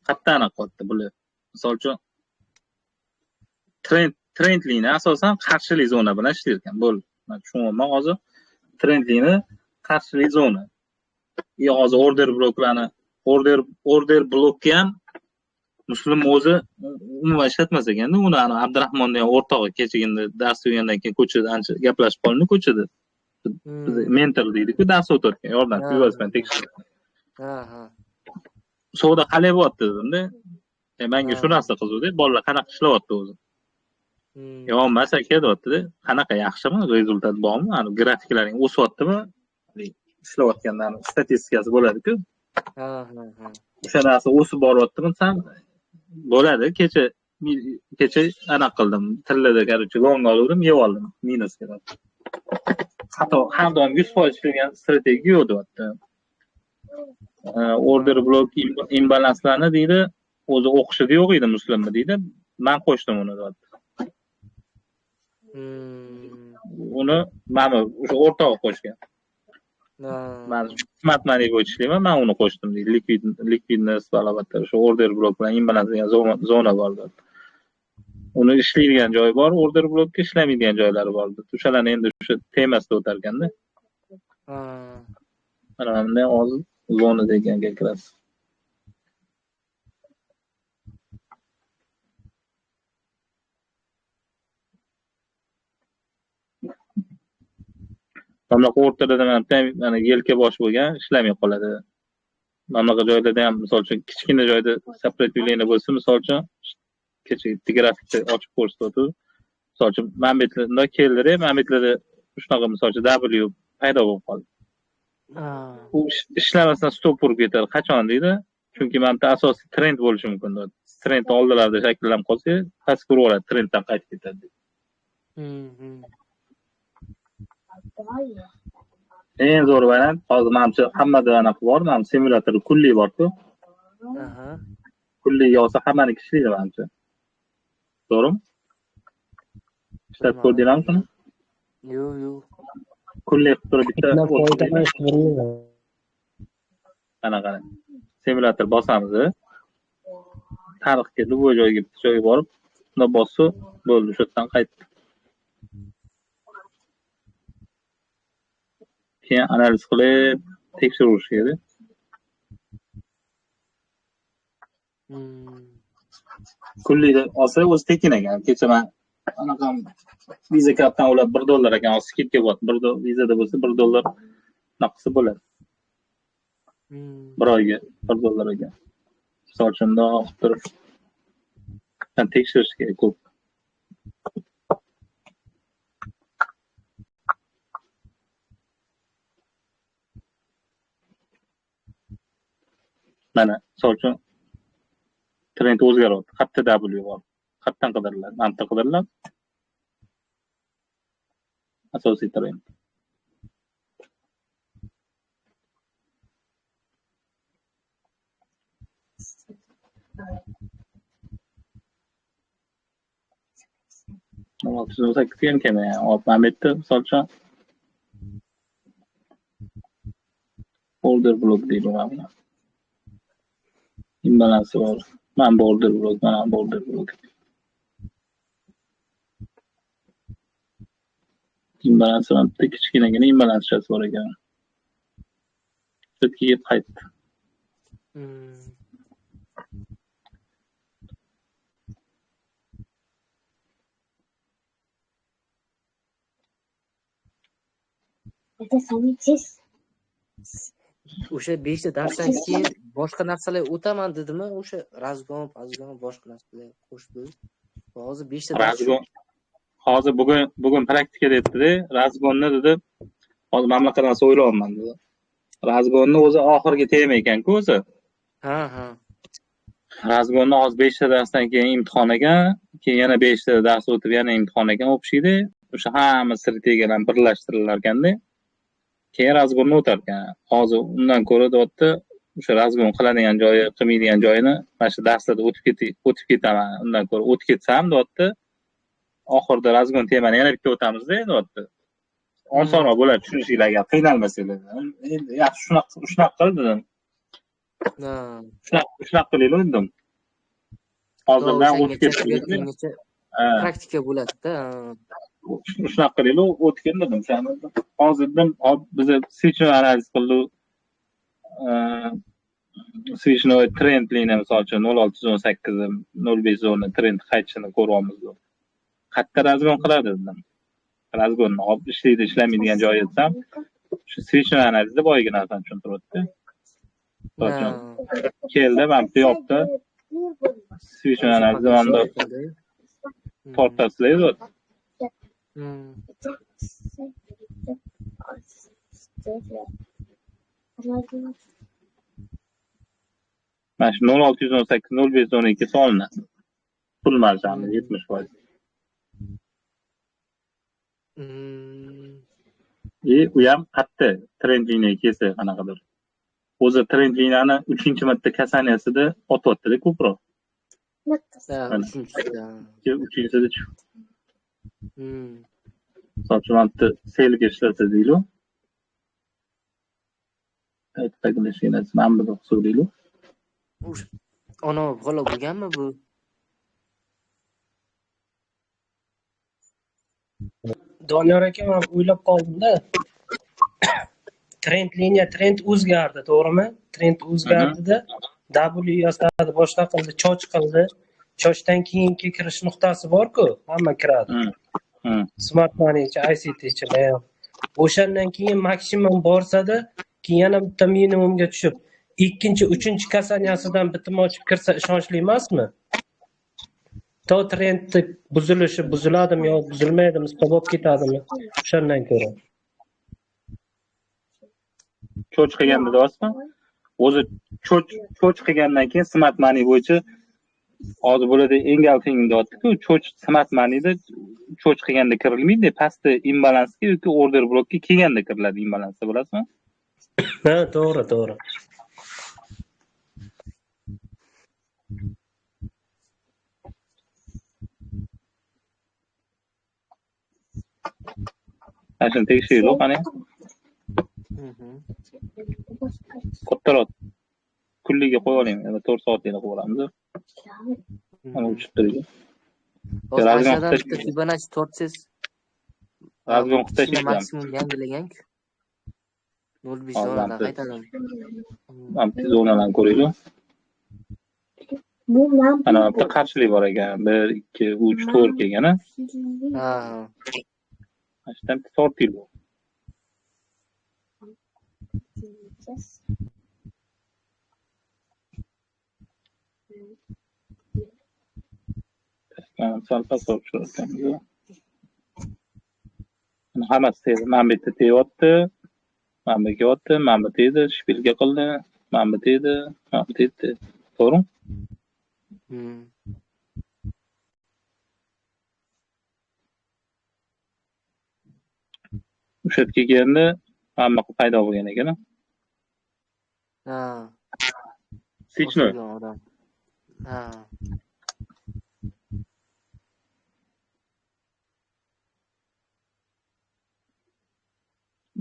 qatdan qilyapti bular. Misol uchun trendlini asosan qarshilik zona bilan ishlar ekan. Bo'l. Men tushunyapman hozir. Trendlini qarshilik zona. Hozir order blokni ham Muslim o'zi umuman ishlatmas ekanda, uni Abdurahmonni ham o'rtog'i kechagina dars o'tgandan keyin ko'chada ancha gaplashib qoldi ko'chada. Biz mentor deydi-ku, dars o'tayotgan, yordam bilan tekshirib. So'da qalay bo'lyapti dedim-da. Menga shu narsa qiziqdi, bolalar qanaqa ishlayapti o'zi. Yo'q, mas aka deyapti-da. Qanaqa yaxshimi? Rezultat bormi? Ani grafiklaring o'syaptimi? Ishlayotganlarning statistikasi bo'ladi-ku. O'sha narsa o'sib boryaptimi? San bo'ladi. Kecha anaqa qildim. Tillada короче, long oldim, yeb oldim. Minus keladi. Hatto har doim 100% ishlagan strategiya yo'q deyapti. Order blok imbalanslarni deydi, o'zi o'qishida yo'q edi Muslimmi deydi. Men qo'shdim uni deyapti. Uni mana o'sha o'rtog'i qo'shgan. Men smart money bo'yicha ishlayman, men uni qo'shdim deydi. Liquidness balobatda o'sha order blok bilan imbalans degan zona bor deydi. Uni ishlaydigan joyi bor, order blokka ishlamaydigan joylari bor. O'shalarni endi o'sha temasida o'tar ekanda. Mana bunday hozir zona deganga kirasiz. Mana o'rtada mana yelka bosh bo'lgan, ishlamay qoladi. Mana bu joyda ham misol uchun kichkina joyda сопротивление bo'lsa, misol uchun kecha grafikda ochib ko'rsatdi. Misol uchun Mambetlarda keldi, Mambetlarda shunaqa misol uchun W paydo bo'lib qoldi. U ishlamasdan stop urib ketadi. Qachon deydi? Chunki menda asosiy trend bo'lishi mumkin deydi. Trend oldilarda shakllanib qolsa, pastga uraveradi, trenddan qaytib ketadi. Eng zo'r variant hozir menimcha hammada anaqa bor, men simulyator kulli bor-ku. Kulli yozsa hammaniki ishlaydi menimcha. To'g'rimi? Ishlatib ko'rdinglarmi shuni? Yo'q. Kulli qilib turib bitta qanaqa simulyator bosamiz. Tarixga любой joyga borib, unda bossa bo'ldi, o'sha yerdan qaytdi. Keyin analiz qilib tekshirish kerak. Kullida olsa o'zi tekin ekan. Kecha men anaqa viza kartdan ulab $1 ekan, hozir skidga bo'lyapti. Vizada bo'lsa $1 naqsi bo'ladi. Bir oyga $1 ekan. Misol uchun bundoq turib tekshirish kerak ko'p. Mana, misol uchun trend o'zgaryapti. Qayerda W bor? Qayerdan qidiriladi? Manta qidiriladi. Asosiy trend. Nima tuzilsa keyin kelmaydi. Oltmanbetda misol uchun order blok deydi mana. Imbalansi bor. Mana border blok. Imbalansi ham bitta kichkinagina imbalanschasi bor ekan. Sutga yeb qaytdi. O'sha 5 ta darsdan keyin boshqa narsalar o'taman dedimi? O'sha razgon, boshqa narsalar qo'shdi. Hozir 5 ta dars. Hozir bugun praktikada aytdi-da, razgonni dedi. Hozir mamlakatdan so'ylayapman dedi. Razgonni o'zi oxirgi tema ekan-ku o'zi. Razgonni hozir 5 ta darsdan keyin imtihon ekan, keyin yana 5 ta dars o'tib yana imtihon ekan o'qishdi. O'sha hamma strategiyalarni birlashtirilar ekanda. keyin razgonni o'tarkan. Hozir undan ko'ra deyapti, o'sha razgon qiladigan joyi, qilmaydigan joyini mana shu darslarda o'tib ketaman. Undan ko'ra o'tib ketsam deyapti, oxirida razgon temani yana bitta o'tamizda deyapti. Osonroq bo'ladi tushunishinglarga, qiynalmasanglar. Endi yaxshi shunaqa qil dedim. Shunaqa qilaylik dedim. Hozirdan o'tib ketdik. Praktika bo'ladi-da. Shunaqa qilaylik, o'tgan dedim. Hozirdan biz switchni analiz qildik. Switchni trend liniya misol uchun 0618 05 zona trend qaytishini ko'ryapmiz. Qayerda razgon qiladi dedim. Razgonni olib ishlaydi, ishlamaydigan joyi etsam, shu switchni analizda boyagi narsani tushuntiryapti. Keldi, mana bu yoqda switchni analizi mana tortasizlar. Mana shu 0618 05 12 solinadi. Pul marzani 70%. U ham qayerda trend liniya kelsa qanaqadir. O'zi trend liniyani 3-marta kasaniyasida otyapti-da ko'proq. Uchinchisida shu. Sochmantni selga ishlasa deylik. Aytpaglashinglar mana bu hisoblaylik. Ana bola bo'lganmi bu? Doniyor aka, men o'ylab qoldim-da. Trend o'zgardi, to'g'rimi? Trend o'zgardida W yostadi, boshqa qildi, choch qildi. Chochdan keyingi kirish nuqtasi bor-ku, hamma kiradi. Smart money-chi, ICT-chi. O'shandan keyin maksimum borsa-da, keyin yana bitta minimumga tushib, ikkinchi, uchinchi kasaniyasidan bitim ochib kirsa ishonchli emasmi? To trendni buzilishi buziladimi yo buzilmaydimi, stop ketadimi? O'shandan ko'ra. Choch qilganda deyapsizmi? O'zi choch qilgandan keyin smart money bo'yicha hozir bo'ladi engal teng deyapti-ku, choch smart moneyda choch qilganda kirilmaydi, pastda imbalansga yoki order blokka kelganda kiriladi imbalansda, bilasizmi? Ha, to'g'ri. Ashun tekshirib qani. Kattaroq kulliga qo'yib oling, 4 soatlik qilib olamiz. Mana uchib turadi. Razgon bitta Fibonacci 400 razgon qilib maksimum yangilagan-ku. 05 zonadan qaytadan. Mana bu zonadan ko'raylik. Ana bitta qarshilik bor ekan. 1 2 3 4 kelgan-a? Ha. Ashdan tortib. Salpa so'rashamiz. Hammasi tez. Mana bu yerda teyapti. Mana bu yo'qdi, mana bu teydi, shpilga qildi. Mana bu teydi, mana bu teydi. To'g'rimi? O'sha yerga kelganda hamma paydo bo'lgan ekan. Ha. Switchmi? Ha.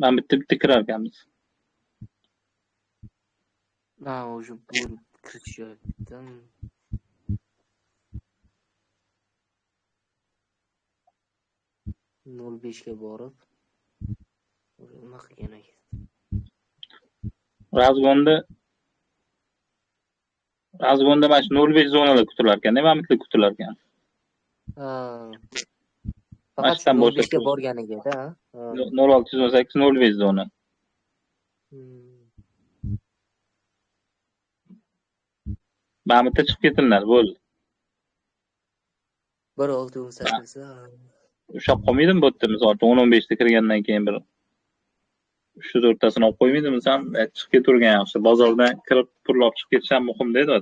Mana bitta kirar ekanmiz. Ha, o'sha bo'lib kirishyaptim. Nol beshga borib nima qilgan ekan? Razgonda mana shu 05 zonalar kutilar ekan, nima bitta kutilar ekan. Ha. Faqat 05 ga borganiga-da. 0618 05 zona. Mana bitta chiqib ketinglar, bo'ldi. 1618. Ushlab qolmaydimi bu yerda, misol uchun 15 da kirgandan keyin bir 3-4tasini olib qo'ymaydimi sen? Chiqib keturgan yaxshi. Bozordan kirib purlab chiqib ketish ham muhim deydi.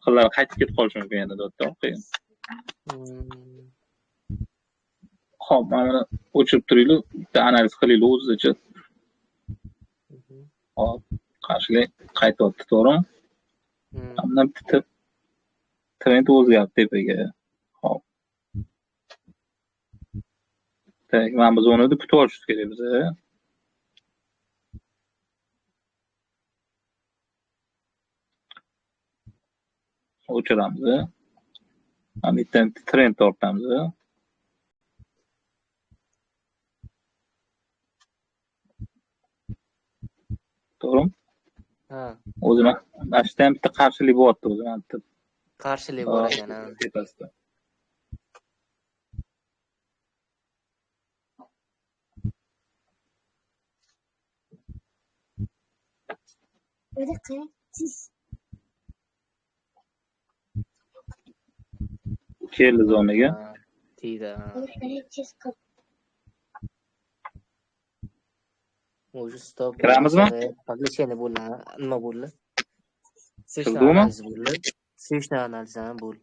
Qillar qaytib ketib qolish mumkin endi deyapti. Hop, mana o'chirib turaylik, bitta analiz qilaylik o'zicha. Hop, qarshilik qaytyapti, to'g'rimi? Mana bitta trend o'zgardi tepaga. Hop. Tak, mana biz uni kutib olishimiz kerak biza. O'chiramiz. Mana bitta trend tortamiz. To'g'rimi? Ha. O'zi mana shu ham bitta qarshilik bo'lyapti o'zi mana bitta. Qarshilik bor ekan, ha. Tepasida. Keldi zonaga. Tiydi. O'sha stop. Kiramizmi? Publisheni bo'ldi, nima bo'ldi? Kirdimi? Switchni analiz bo'ldi.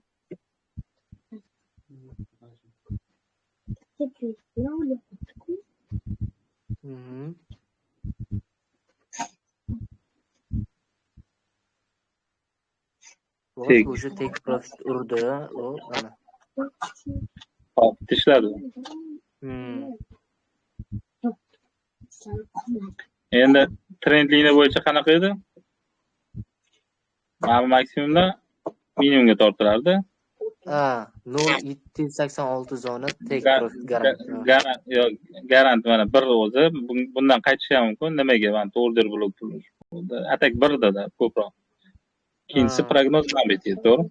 Tek. O'sha tek profit urdi, o ana. Hop, tishladi. Endi trend liniya bo'yicha qanaqa edi? Mana maksimumda minimumga tortilardi. Ha, 0.786 zona tek profit garant mana bir o'zi bundan qaytishi ham mumkin. Nimaga? Mana order blok puli. Atak birda ko'proq. Ikkinchisi prognoz bilan bitadi, to'g'ri?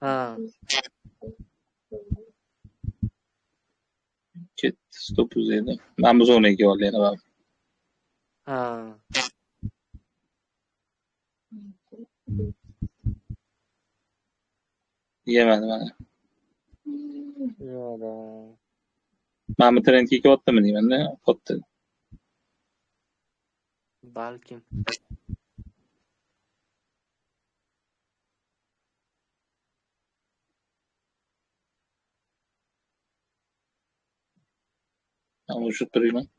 Ha. Stop uzaydi. Mana bu zonaga oldi yana bak. Ha. Yemadi mana. Yo'q. Mana bu trendga kelyaptimi deyman-da, xuddi. Balkim. Ama şu turayım.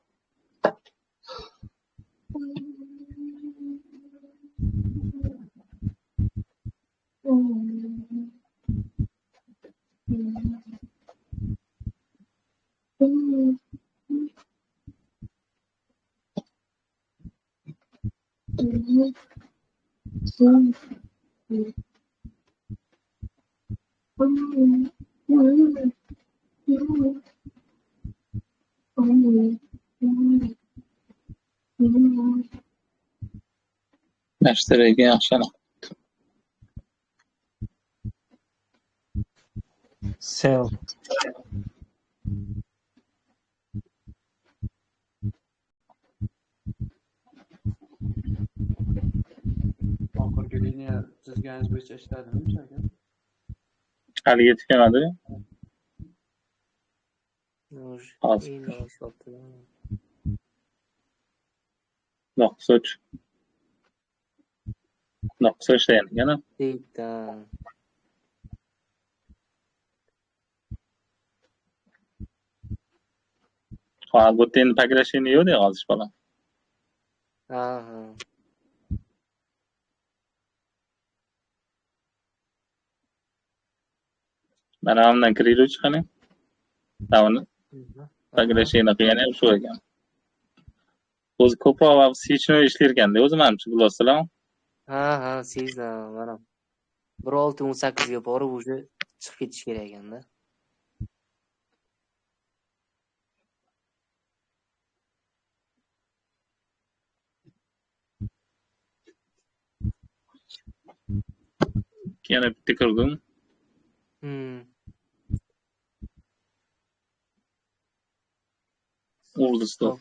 Nashtalarga yaxshi sell oxirgi liniya chizganingiz bo'yicha ishladimi aka? hali yetishmadi. Noqsoch yana. Bu endi pakrashini yo'q deya hozir bola. Ha. Mana bundan kiruvchi qani? Tavni pakrashini qilgan ham shu ekan. O'zi ko'proq switchni ishlar ekanda, o'zi menimcha bilasiz-ku. Ha, sezdim, mana. 1.618 ga borib o'sha chiqib ketish kerak ekanda. Yana bitta kirdim. Urdi stop.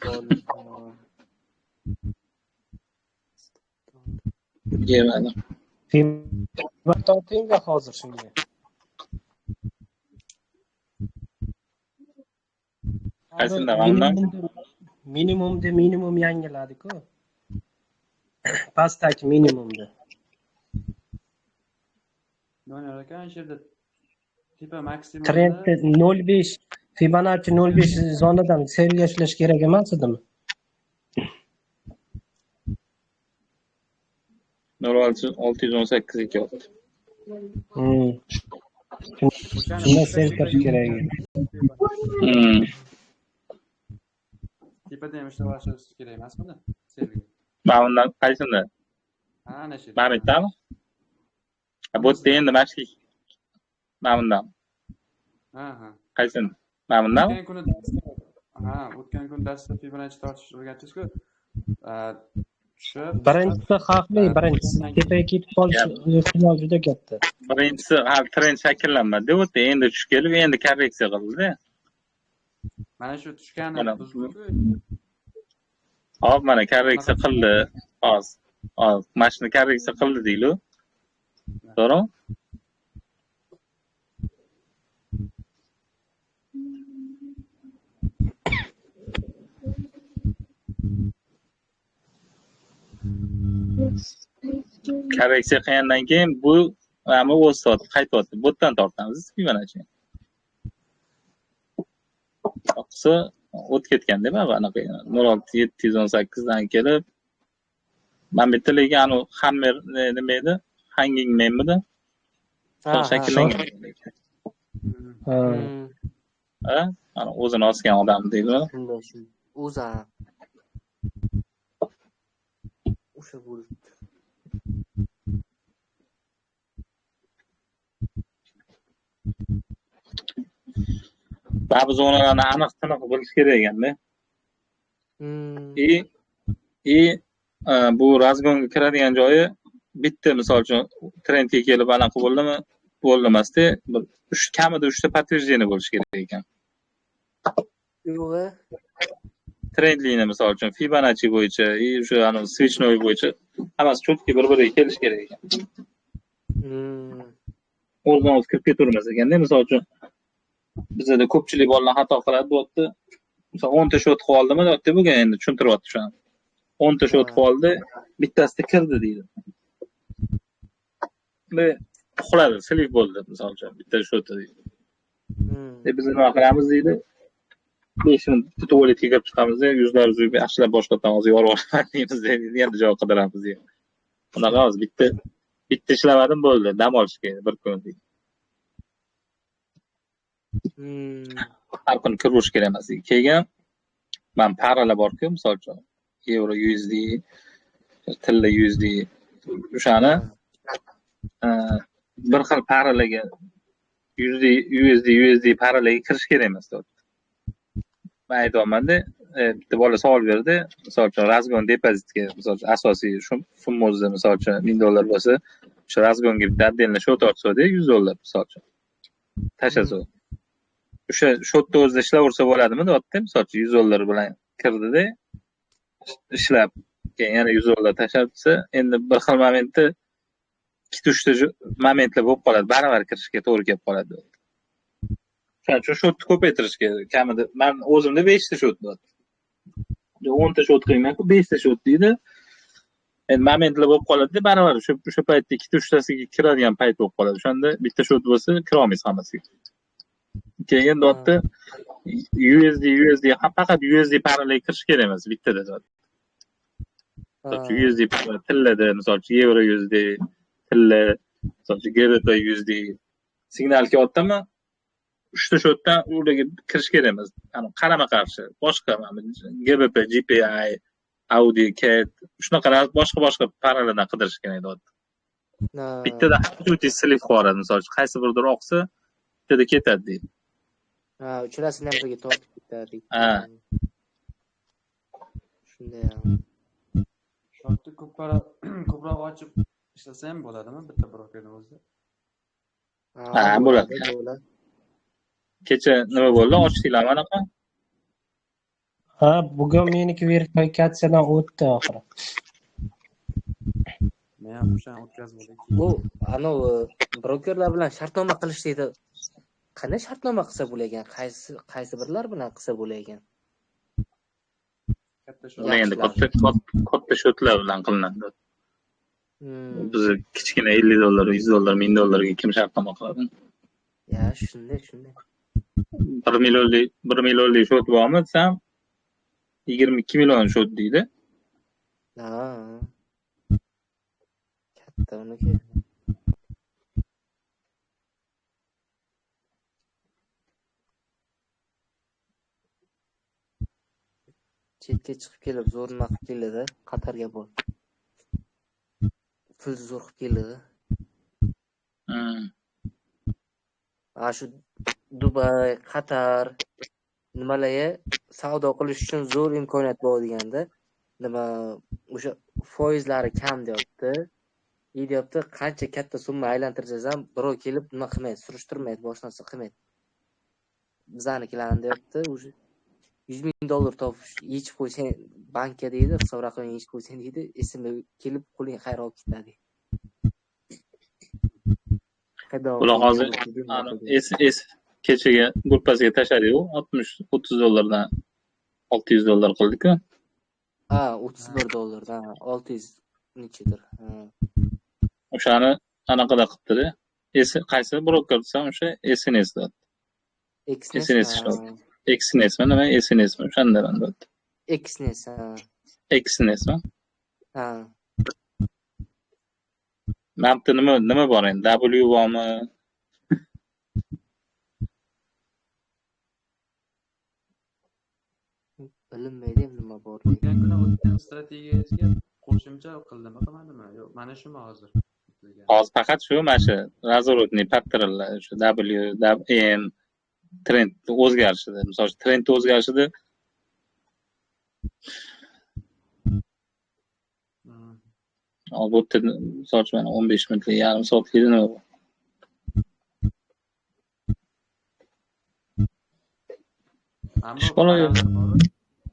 Yemadi. Tortingga hozir shunga. Qaysinda bundan? Minimum yangiladi-ku. Pastdagi minimumda. Doniyor aka, shu yerda tepa maksimum trend 0.5 Fibonacci 0,5 zonadan serga ishlash kerak emas edimi? 0,618 2 Shundan sel kirish kerak ekan. Tepada ham ishlab olish kerak emasmidi? Serga. Mana bundan qaysini? Ha, ana shu. Mana bu yerda. Bu yerda endi mashlik. Mana bundan. Ha. Qaysini? Mana bundan. O'tgan kun darsda Fibonacci tortish o'rgatdingiz-ku. Birinchisi xavfli, birinchisi tepaga ketib qolish ehtimoli juda katta. Birinchisi hali trend shakllanmadi. Bu yerda endi tushib kelib, endi korreksiya qildi. Mana shu tushgani buzdi-ku. Hop, mana korreksiya qildi. Hozir. Mana shuni korreksiya qildi deyli. To'g'ri? Korreksiya qilgandan keyin bu mana o'z soati qaytyapti. Bu yerdan tortamiz Fibonacci. Oqsa o'tib ketganda mana bunaqa 0,718 dan kelib mana bu yerda lekin anu hammer nima edi? Hanging menmidi? Shakllangan. Ha? Ana o'zini osgan odam deydi. Shunday. O'za. O'sha bo'ldi. Ba'zi zonalarni aniq-tiniq bilish kerak ekanda. Bu razgonga kiradigan joyi bitta misol uchun trendga kelib anaqa bo'ldimi? Bo'lmasdi. Kamida 3 ta подтверждение bo'lishi kerak ekan. Yo'q. Trend liniya misol uchun Fibonacci bo'yicha, o'sha switchnoy bo'yicha hammasi cho'tki bir-biriga kelish kerak ekan. O'zidan o'zi kirib ketavermas ekanda, misol uchun bizda ko'pchilik bolalar xato qiladi, bu yerda misol 10 ta shot qoldimi, deyapti bu endi tushuntiryapti shu an. 10 ta shot qoldi, bittasida kirdi deydi. Ve uxladi, sleep bo'ldi misol uchun bitta shot deydi. Biz nima qilamiz deydi? 5 minut tualetga kirib chiqamiz, yuzlarimizni yuvib, yaxshilab boshqatdan hozir yorib olamiz deydi, endi joy qidiramiz deydi. Unaqa hozir bitta ishlamadim bo'ldi, dam olish kerak bir kun deydi. Har kuni kirish kerak emas. Keyin men paralar bor-ku, misol uchun euro USD, tilla USD o'shani bir xil paralarga USD paralarga kirish kerak emas deyapti. Men aytayapman-da, bitta bola savol berdi, misol uchun razgon depozitga, misol uchun asosiy summa o'zi misol uchun $1000 bo'lsa, o'sha razgonga bitta отдельно shot ochsa-da $100 misol uchun tashlasa. O'sha shotda o'zida ishlaversa bo'ladimi deyapti, misol uchun $100 bilan kirdida ishlab, keyin yana $100 tashlabsa, endi bir xil momentda 2-3 ta momentlar bo'lib qoladi, baravar kirishga to'g'ri kelib qoladi. Shuning uchun shotni ko'paytirish kerak. Kamida men o'zimda 5 ta shot bor. 10 ta shot qilmayman-ku, 5 ta shot deydi. Endi momentlar bo'lib qoladi, baravar o'sha paytda 2-3 tasiga kiradigan payt bo'lib qoladi. O'shanda bitta shot bo'lsa, kira olmaysiz hammasiga. Keyin dotda USD faqat USD paralarga kirish kerak emas, bittada zot. USD tillada, misol uchun euro USD, tilla, misol uchun GBP USD signal kelyaptimi? 3 ta shotdan ularga kirish kerak emas. Qarama-qarshi boshqa GBP, GPI, Audi, CAD shunaqa boshqa paralardan qidirish kerak deyapti. Bittada hamma silib qo'yadi, misol uchun qaysi birdir oqsa, bittada ketadi deydi. Uchalasini ham birga tortib ketadi. Shunday ham. Shotni ko'proq ochib ishlasa ham bo'ladimi bitta brokerning o'zida? Bo'ladi. Kecha nima bo'ldi? Ochdinglarmi anaqa? Ha, bugun meniki verifikatsiyadan o'tdi oxiri. Men ham o'shani o'tkazib oldim. Bu brokerlar bilan shartnoma qilish deydi. Qanday shartnoma qilsa bo'lagan? Qaysi birlar bilan qilsa bo'lagan? Endi katta shotlar bilan qilinadi. Biz kichkina $50, $100, $1000 ga kim shartnoma qiladi? Ya, shunday. bir millionlik shot bormi desam 22 million shot deydi. Ha. Katta uniki. Chetga chiqib kelib zo'rnaq qilib keladi, Qatarga borib. Pul zo'r qilib keladi. Shu Dubay, Qatar nimalarga savdo qilish uchun zo'r imkoniyat bor deganda, nima o'sha foizlari kam deyapti. Deyapti, qancha katta summa aylantirsangiz ham birov kelib nima qilmaydi, surishtirmaydi, boshqa narsa qilmaydi. Bizanikilarni deyapti, o'sha $100,000 topish, yechib qo'ysang bankka deydi, hisob raqamini yechib qo'ysang deydi, esimga kelib qo'ling xayr olib ketadi. Bular hozir kechaga gruppasiga tashladi-ku, $30dan $600 qildik-ku. Ha, $31dan 600 nechidir. O'shani anaqada qilibdi-da. Qaysi broker desam o'sha SNSda. XNSmi nima SNSmi o'shanda manda. XNSmi? Ha. Mapda nima bor endi? W bormi? Bilinmaydi nima bor. O'tgan kuni o'tgan strategiyasiga qo'shimcha qildimi, qilmadimi? Yo'q, mana shumi hozir. Hozir faqat shu mana shu razворотный patterlar, shu W, M trend o'zgarishida, misol uchun trend o'zgarishida bu misol uchun 15 minutlik, yarim soatlik nima bu?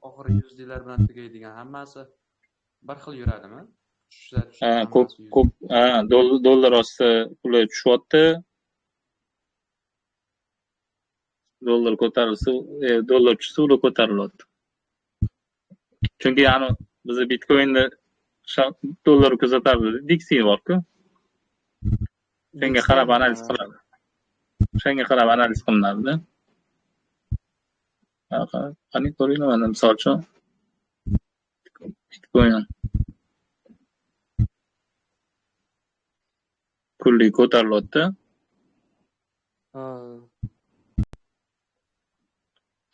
Oxiri yuzliklar bilan tugaydigan hammasi bir xil yuradimi? Ko'p dollar ostida puli tushyapti. Dollar ko'tarilsa, dollar tushsa, ular ko'tarilyapti. Chunki bizni Bitcoinda dollar kuzatardi, Dixie bor-ku. Shunga qarab analiz qilinadi. Qani ko'ringlar, mana misol uchun Bitcoin kulli ko'tarilyapti.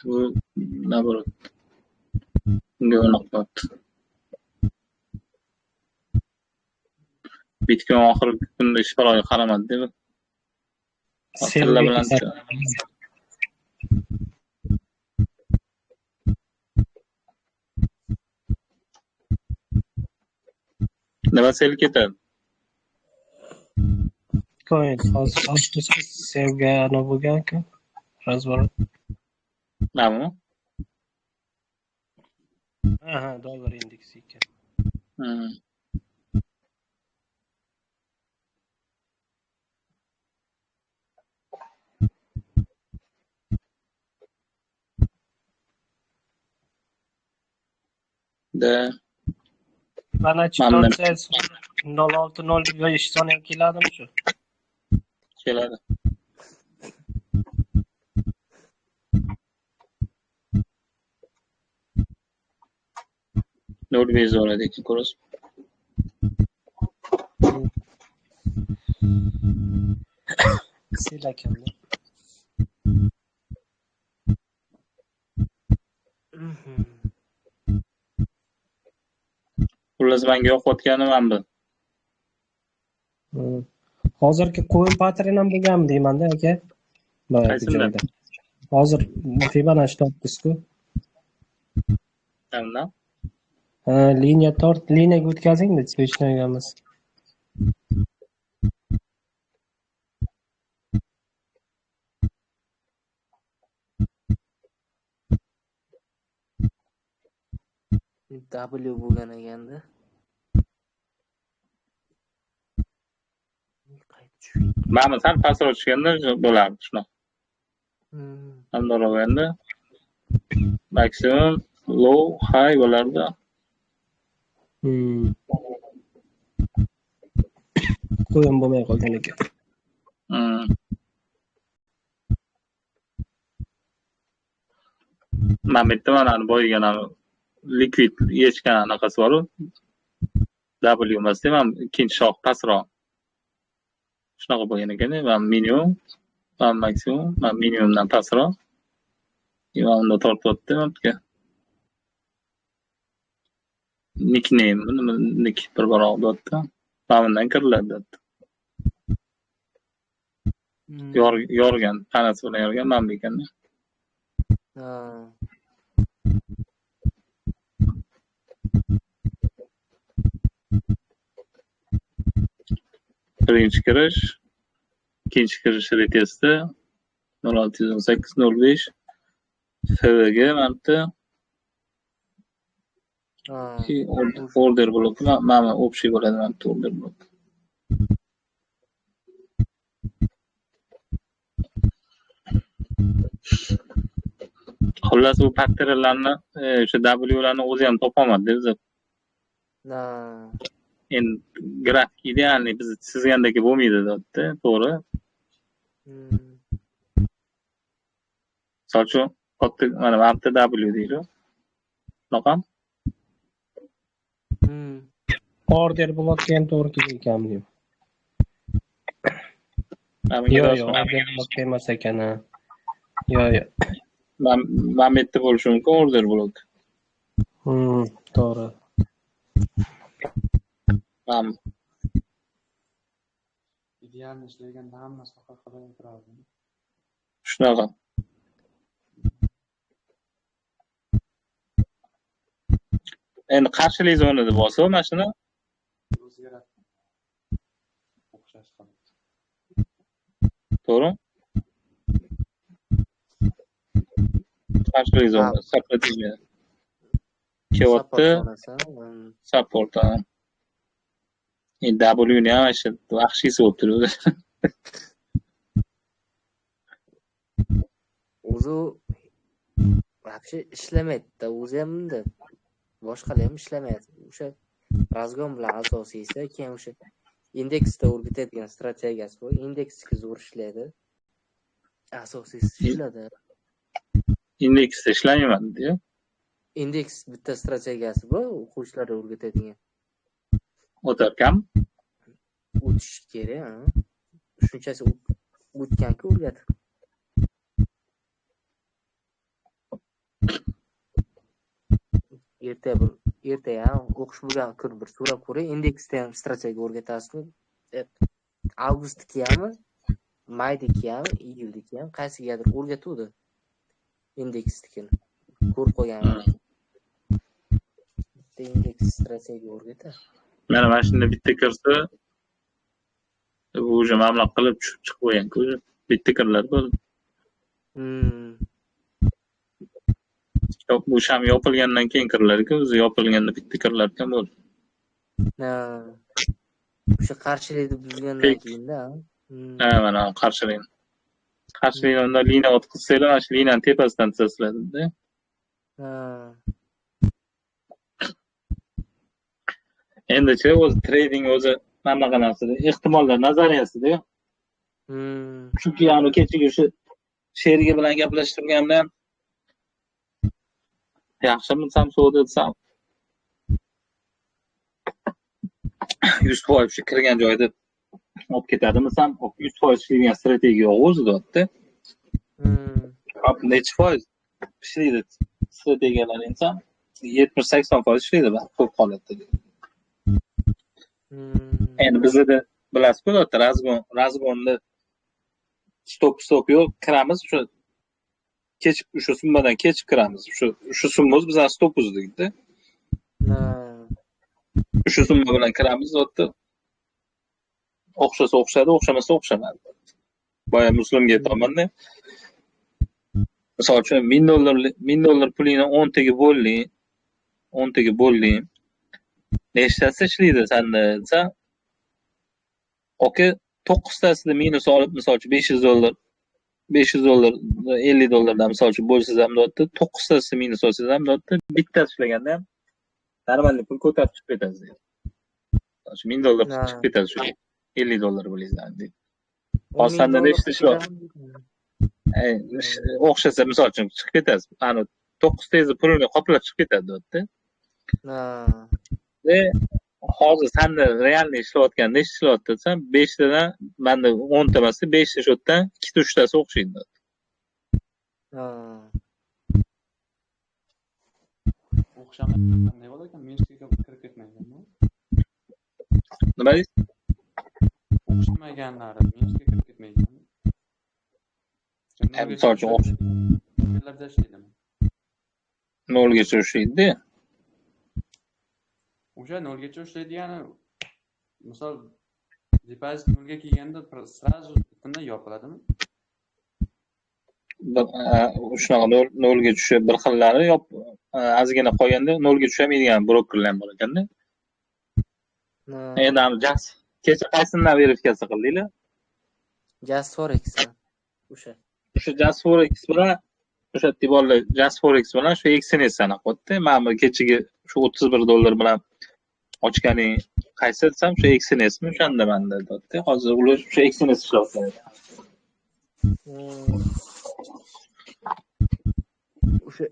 Bu naborot. Bunga o'naqyapti. Bitcoin oxirgi kunda ishqaloqqa qaramadi deb. Sella bilan nima sel ketadi? Bitcoin hozir sevga nima bo'lgan-ku? Razvorot. Nima? Aha, dollar indeksi ekan. Mana chiqarsa 06:05 soniya keladimi shu? Keladi. Node bezoradi ekan, ko'rasiz. Sel ekanlar. Xullas menga yo'qotgani mana bu. Hozirgi qo'yin patern ham bo'lganmi deyman-da aka. Boyagi joyda. Hozir Fibonacci topdingiz-ku. Nima? Liniyaga o'tkazing-da, switchlanganmiz. W bo'lgan ekanda. Mana sal pastroq tushganda bo'lardi shunaqa. Hamda maksimum low high bo'lardi. Qo'yin bo'lmay qolgan ekan. man bitta manani boyigan liquid yechgan anaqasi bor-ku. W emas, man ikkinchi shox pastroq. Shunaqa bo'lgan ekan, man minimum, man maksimum, man minimumdan pastroq. Man unda tortyapti mapga. Nickname, nick bir baroq deyapti. Man bundan kiriladi deyapti. Yorgan, panasi bilan yorgan man ekanda. Birinchi kirish, ikkinchi kirish retesti 0618 05 FVG manimda. Order blok, mana общий bo'ladi manimda order blok. Xullas bu faktorlarni o'sha W larni o'zi ham topolmadi biz. Endi grafik idealniy biz chizgandagi bo'lmaydi deyapti, to'g'ri? Misol uchun mana mapda W deydi. Shunaqa? Order blokka ham to'g'ri kelgan ekan. Yo'q, order blokka emas ekan. Yo'q. Ben bitti bo'lishi mumkin order blok. To'g'ri. Idealni ishlaganda hammasi haqida turadi. Shunaqa. Endi qarshilik zonada bo'lsa, mana shuni o'zgaradi. O'xshash qiladi. To'g'ri? Qarshilik zonada strategiya. Kelyapti. Support. W ni ham shu vahshiysi bo'lib turibdi. O'zi вообще ishlamaydi-da, o'zi ham unda. Boshqalar ham ishlamaydi. O'sha razgon bilan asosiysi, keyin o'sha indeksda o'rgatadigan strategiyasi bor. Indeksga zo'r ishlaydi. Asosiysi ishladi. Indeksda ishlamayapti-ku. Indeks bitta strategiyasi bor, o'quvchilarga o'rgatadigan. O'tarkan? O'tish kerak, shunchasi o'tgan-ku o'rgatib. Erta ham o'qish bo'lgan kun bir so'rab ko'ray, indeksda ham strategiya o'rgatasizmi? Avgustdagi ham, maydagi ham, iyuldagi ham qaysigadir o'rgatuvdi. Indeksdagini ko'rib qo'yganman. Indeks strategiya o'rgatadi. Mana shunda bitta kirsa, o'sha mamlaq qilib chiqib qo'ygan-ku, bitta kirlar bo'ldi. Yo'q, bu sham yopilgandan keyin kirlar-ku, o'zi yopilganda bitta kirlar ekan bo'ldi. O'sha qarshilikni buzgandan keyin-da. Mana qarshilik. Qarshilikni unda liniya o'tkazsanglar, mana shu liniyani tepasidan chizasiz-da. Endi-chi o'zi trading o'zi mana narsada ehtimollar nazariyasida. Chunki yani kechagi shu sherigi bilan gaplashib turganimda yaxshimitsam savdo desam 100% shu kirgan joyda olib ketadimisam 100% ishlaydigan strategiya yo'q o'zi deyapti. Necha foiz ishlaydi strategiyalar insam 70-80% ishlaydi ko'p holatda. Endi bizda bilasizku, razg'onni stop yo'q, kiramiz o'sha kechib o'sha summadan kechib kiramiz. O'sha summamiz bizning stopimiz deydi. O'sha summa bilan kiramiz, o'tda o'xshasa o'xshadi, o'xshamasa o'xshamadi. Boya Muslimga aytaman-da. Misol uchun $1000 pulingni 10 taga bo'lding. Nechtasi ishlaydi sanda desa, oke 9 tasida minus olib, misol uchun $500 $50 dan misol uchun bo'lsangiz ham deyapti, 9 tasida minus olsangiz ham deyapti, bittasi ishlaganda ham normalniy pul ko'tarib chiqib ketasiz deydi. $1000 chiqib ketadi shu $50 bo'lingizdan deydi. Hozirda nechta ishlar? O'xshasa misol uchun chiqib ketasiz. Ani to'qqiztangizni pulini qoplab chiqib ketadi deyapti. Ha. Hozir sanda realniy ishlayotgan nechta ishlayapti desam, 5 tadan manda 10 ta emasda 5 ta shotdan 2 ta 3 tasi o'xshaydi. Ha. O'xshamaydi qanday bo'lar ekan? Minskga kirib ketmaganmi? Nima deysiz? O'xshamaganlari Minskga kirib ketmaganmi? Misol uchun Nolgacha ishlaydimi? nolgacha o'xshaydi. O'sha nolgacha ishlaydi, ya'ni misol depozit nolga kelganda sразу bitimdan yopiladimi? Shunaqa nolga tushib bir xillari ozgina qolganda nolga tushamaydigan brokerlar ham bor ekanda. Endi kecha qaysidan verifikatsiya qildinglar? Just Forex o'sha. O'sha Just Forex bilan o'sha tiborlar Just Forex bilan shu XNS aniqyapti. Mana bu kechagi shu $31 bilan ochganing qaysi desam shu XNSmi o'shanda manda deyapti. Hozir ular shu XNS ishlayapti. O'sha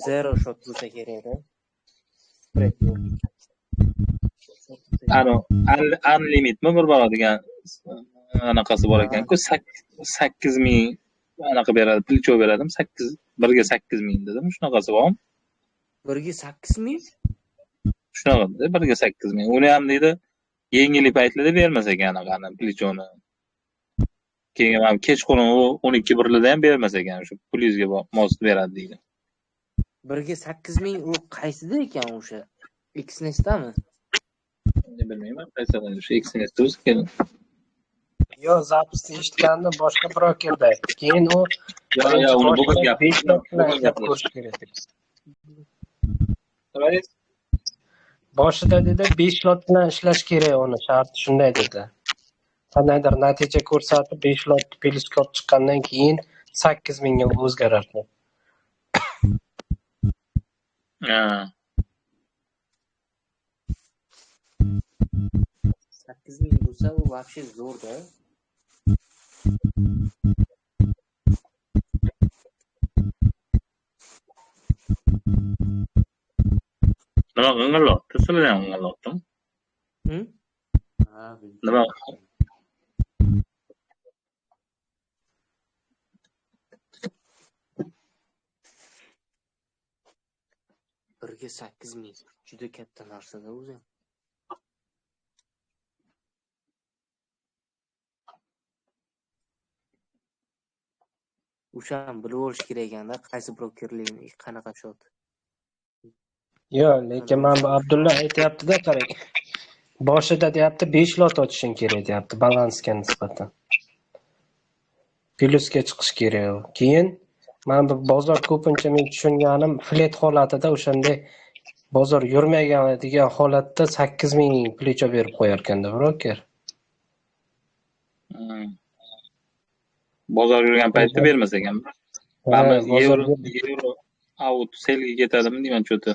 zero shot bo'lsa kerak-da. Unlimitmi bir boradigan anaqasi bor ekan-ku 8000 anaqa beradi, plicho beradimi? 1 ga 8000 dedim. Shunaqasi bormi? 1 ga 8000? Shunaqa dedi, 1 ga 8000. Uni ham deydi, yengillik paytlarida bermas ekan anaqani, plichoni. Keyin ham kechqurun 12 birlarda ham bermas ekan, shu pulingizga mos beradi deydi. 1 ga 8000 u qaysida ekan o'sha? XNSdami? Bilmayman, qaysidan shu XNSda o'zi keling. Yo, zapis eshitganda boshqa brokerda. Keyin u yo, uni bugun gap. ko'rish kerak. Nima Boshida dedi 5 lot bilan ishlash kerak, uni sharti shunday dedi. Qandaydir natija ko'rsatib 5 lot periskop chiqqandan keyin 8000 ga o'zgarardi. Ha. 8000 bo'lsa u вообще zo'r-da. Nima qilganlar? Sizlar ham qilganlar. Ha, Nima? Birga 8000 juda katta narsa-da o'zi. O'shani bilib olish kerak ekanda, qaysi brokerlikni qanaqa shot. Yo, lekin men bu Abdulla aytayapti-da, qarang. Boshida deyapti 5 lot ochishing kerak deyapti balansga nisbatan. Plyusga chiqish kerak. Keyin men bu bozor ko'pincha men tushunganim flat holatida o'shanday bozor yurmagan holatda 8000 plicho berib qo'yar ekanda broker. Bozor yurgan paytda bermas ekan. Mana yevro out selga ketadimi deyman cho'ti.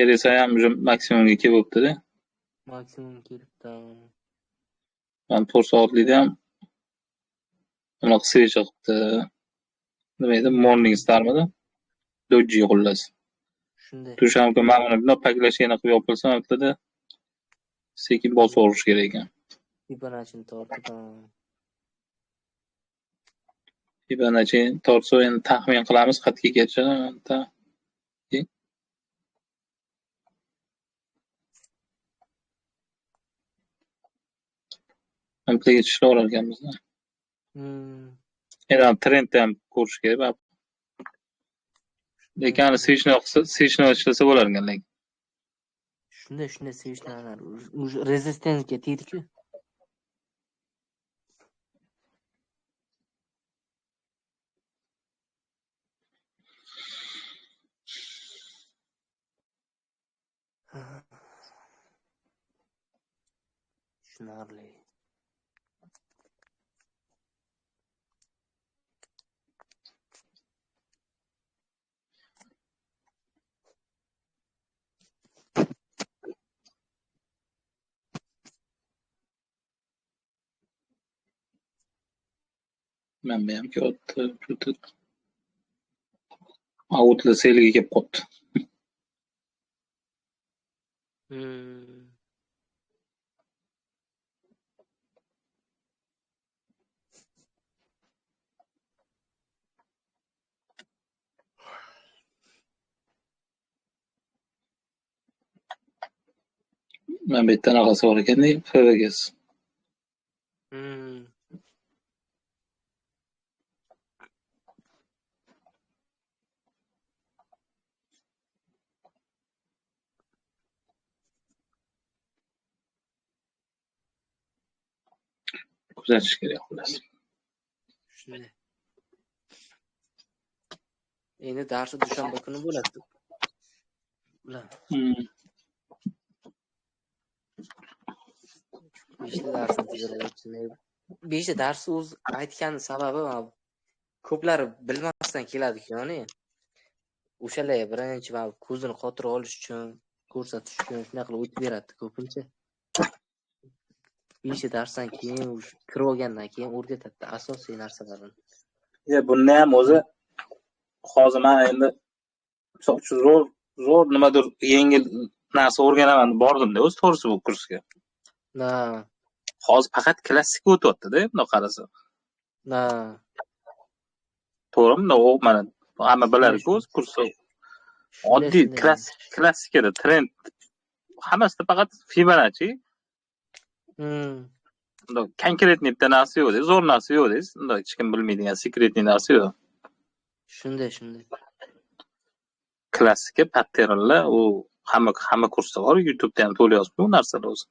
RSI ham maksimumga kelib o'tdi-da. Maksimum kelibdi. Men 4 soatlikda ham unaqa switch chiqibdi. Nima edi? Morning Starmidi? Doji xullas. Shunday. Dushanba kuni mana buni paklashga qilib yopilsa haftada sekin bosib olish kerak ekan. Fibonacci'ni tortib. Fibonacci tortsa endi taxmin qilamiz qat'igacha. Ampliga ishlayver ekanmiz. Endi trendni ham ko'rish kerak. Lekin switchni ishlasa bo'lar ekan lekin. Shunday switchlar rezistensiyaga tegdi-ku. Tushunarli. Manbayam kelibdi. Outla seliga kelib qolibdi. Ben bir tane anaqasi bor ekan, FVG'si. Kuzatish kerak xullas. Shunday. Endi darsi dushanba kuni bo'ladi. Ular. 5ta darsni tuzilib 5ta darsni o'zi aytgani sababi ko'plari bilmasdan keladi-ku, ya'ni o'shalar birinchi ko'zini qotirib olish uchun, ko'rsatish uchun shunday qilib o'tib beradi ko'pincha. 5ta darsdan keyin kirib olgandan keyin o'rgatadi asosiy narsalarni. Bunda ham o'zi hozir men endi zo'r nimadir yengil narsa o'rganaman deb bordim-da o'zi to'g'risi bu kursga. Hozir faqat klassika o'tyapti-da, bunday qarasa. To'g'rimi? Mana hamma biladi-ku o'zi kursda. Oddiy klassikada trend hammasida faqat Fibonacci. Konkretniy bitta narsa yo'q, zo'r narsa yo'q, unda hech kim bilmaydigan sekretniy narsa yo'q. Shunday. Klassika patternlar u hamma kursda bor, YouTube'da ham to'la yozib bu narsalar o'zi.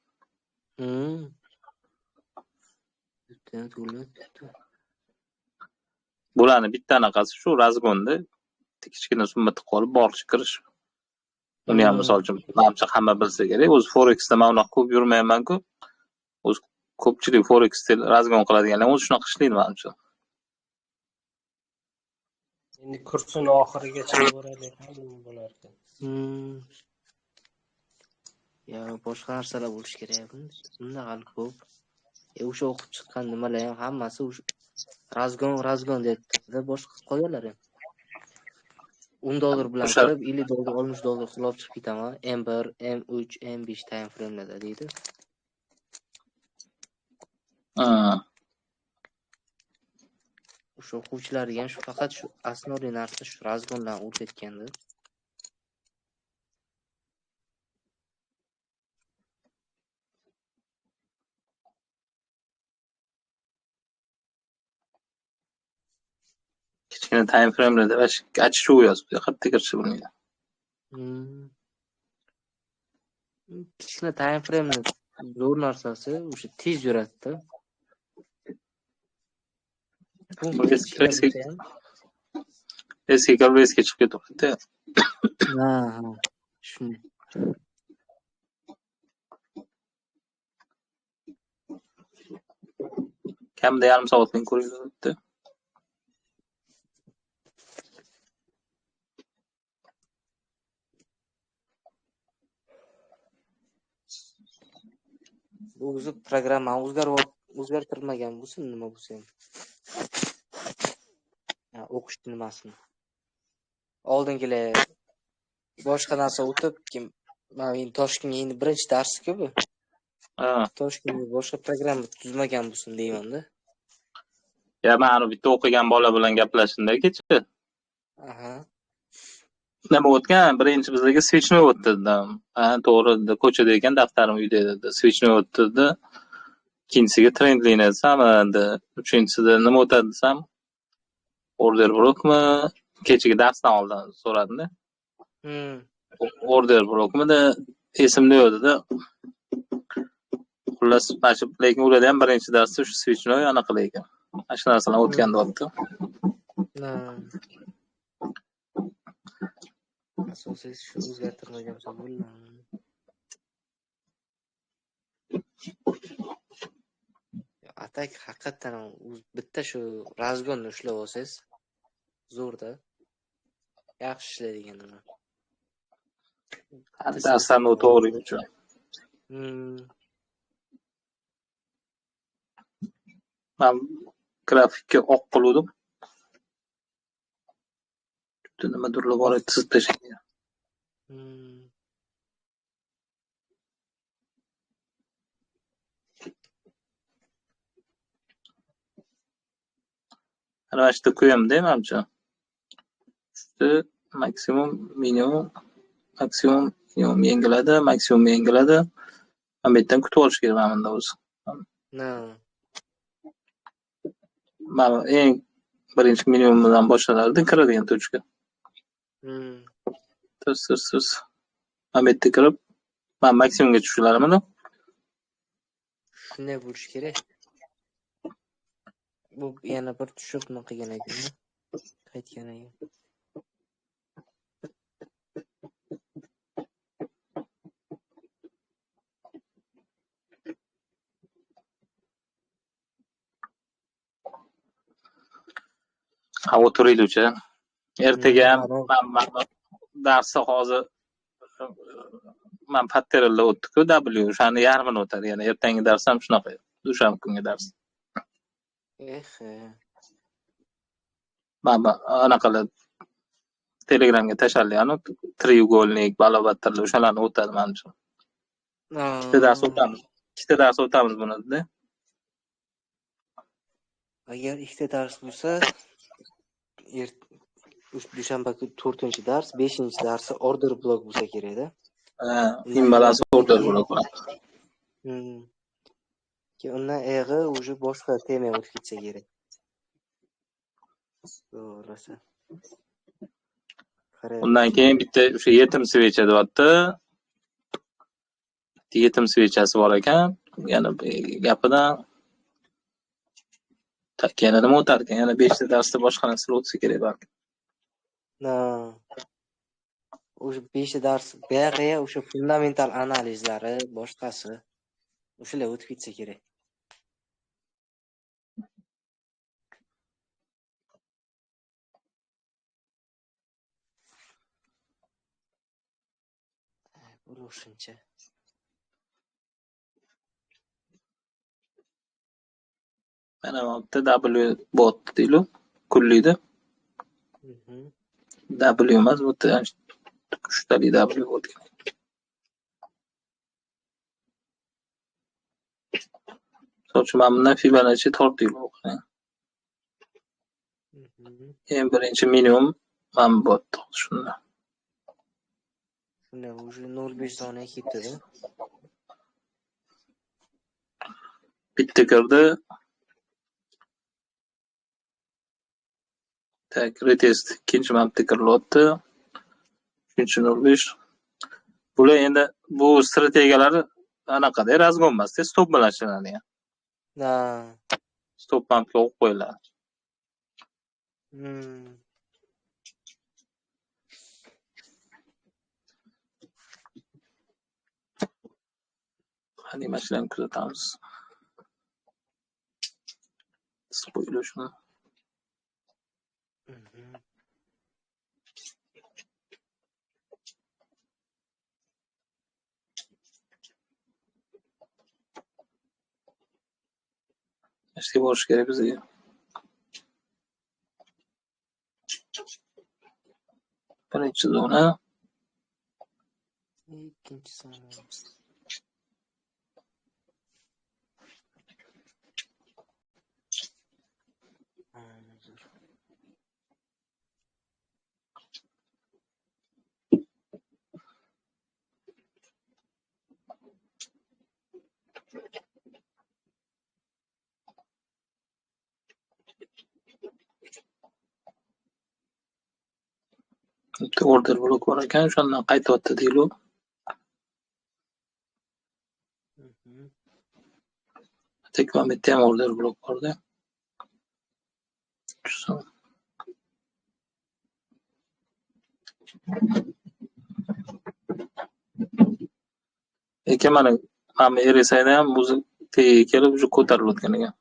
Bularni bitta anaqasi shu razgonda kichkina summa tiqib qolib borish kirish. Uni ham misol uchun menimcha hamma bilsa kerak. O'zi Forex'da men unaqa ko'p yurmayman-ku. O'zi ko'pchilik Forex'da razgon qiladiganlar o'zi shunaqa ishlaydi menimcha. Endi kursini oxirigacha boraylik bo'lar ekan. Boshqa narsalar bo'lish kerak. Bunda hali ko'p. O'sha o'qib chiqqan nimalar ham hammasi o'sha razgon deb boshqa qo'yganlar ham. $10 bilan qilib $50, $60 xilop chiqib ketaman. M1, M3, M5 time frame'larda deydi. O'sha o'quvchilarga ham shu faqat shu asosiy narsa shu razgondan o'rgatganda. Kichkina time frame'larda achichuv yozibdi, qayerda kirishni bilmaydi. Kichkina time frame'ni zo'r narsasi o'sha tez yuradi-da. Eski kalbresga chiqib ketibdi. Shunday. Kamida yarim soatdan ko'ryapti. O'zi programma o'zgartirmagan bo'lsin, nima bo'lsa ham. O'qish nimasini. Oldingilar boshqa narsa o'tib, men Toshkentga endi birinchi darsi-ku bu. Toshkentga boshqa programma tuzmagan bo'lsin deyman-da. Men bitta o'qigan bola bilan gaplashdim-da kecha. Nima o'tgan? Birinchi bizlarga switchnoy o'tdi. To'g'ri, ko'chada ekan, daftarim uyda edi. Switchnoy o'tdi. Ikkinchisiga trendline desam, uchinchisida nima o'tadi desam, order blokmi? Kechagi darsdan oldin so'radim-da. Order blokmi-da? Esimda yo'q dedi. Xullas, lekin ularda ham birinchi darsda shu switchnoy anaqa ekan. Shu narsalar o'tgan deyapti. Asosiy shu o'zgartirmagan bo'ldi. Atak haqiqatan bitta shu razgonni ushlab olsangiz zo'rda. Yaxshi ishlaydigan nima. Darslarni to'g'ri uchun. Men grafikka oq qiluvdim. Nimadirlar bor edi, chizib tashlagan. Ana işte ko'yamda menimcha. Işte maksimum, minimum, maksimum, minimum yengiladi, maksimum yengiladi. Mana bu yerdan kutib olish kerak mana bunda o'zi. Mana eng birinchi minimumdan boshlanadi, kiradigan точка. Tis. Mana bu yerda kirib, mana maksimumga tushdilar mana. Shunday bo'lishi kerak. Bu yana bir tushib nima qilgan ekan? Qaytgan ekan. Ha, o'tiraylik-chi. Ertaga ham darsda hozir men patterlarda o'tdi-ku, W, o'shani yarmini o'tadi. Yana ertangi dars ham shunaqa. Dushanba kungi dars. Mana anaqalar Telegramga tashlagan, треугольник, balobatlarlar o'shalarni o'tadi menimcha. Ikkita dars o'tamiz buni-da. Agar ikkita dars bo'lsa, dushanba kuni 4-dars, 5-darsi order blok bo'lsa kerak-da. Imbalans order blok bo'ladi. Undan eg'i уже boshqa temaga o'tib ketsa kerak. To'g'risi. Undan keyin bitta o'sha yetim svecha deyapti. Yetim svechasi bor ekan. Yana gapidan yana nima o'tar ekan? Yana 5 darsda boshqa narsa o'tsa kerak balki. O'sha 5 dars buyog'iga o'sha fundamental analizlari, boshqasi o'shalar o'tib ketsa kerak. Bo'lishuncha. Mana bu W bot deydi, kulliydi. W emas, bu uchtali W o'tgan. So'ch mana bundan Fibonacci tortib o'qing. Eng birinchi minimum mana bu bot shunda. Shunda уже 0.5 soniya ketdi-da. Bitta kirdi. Tak, retest ikkinchi marta kirilyapti. 3.05. Bular endi bu strategiyalar anaqada razgon emasda, stop bilan ishlanadigan. Stop pumpga qo'yib qo'yiladi. Qani mashinani kuzatamiz. Spoiler shuni. Ishga borish kerak bizga. Birinchi zona. Ikkinchi zona. Order blok bor ekan, o'shandan qaytyapti deylu. Tekman bitta ham order blok borda. Lekin mana RSI'da ham o'zi tegiga kelib o'sha ko'tarilayotgan ekan.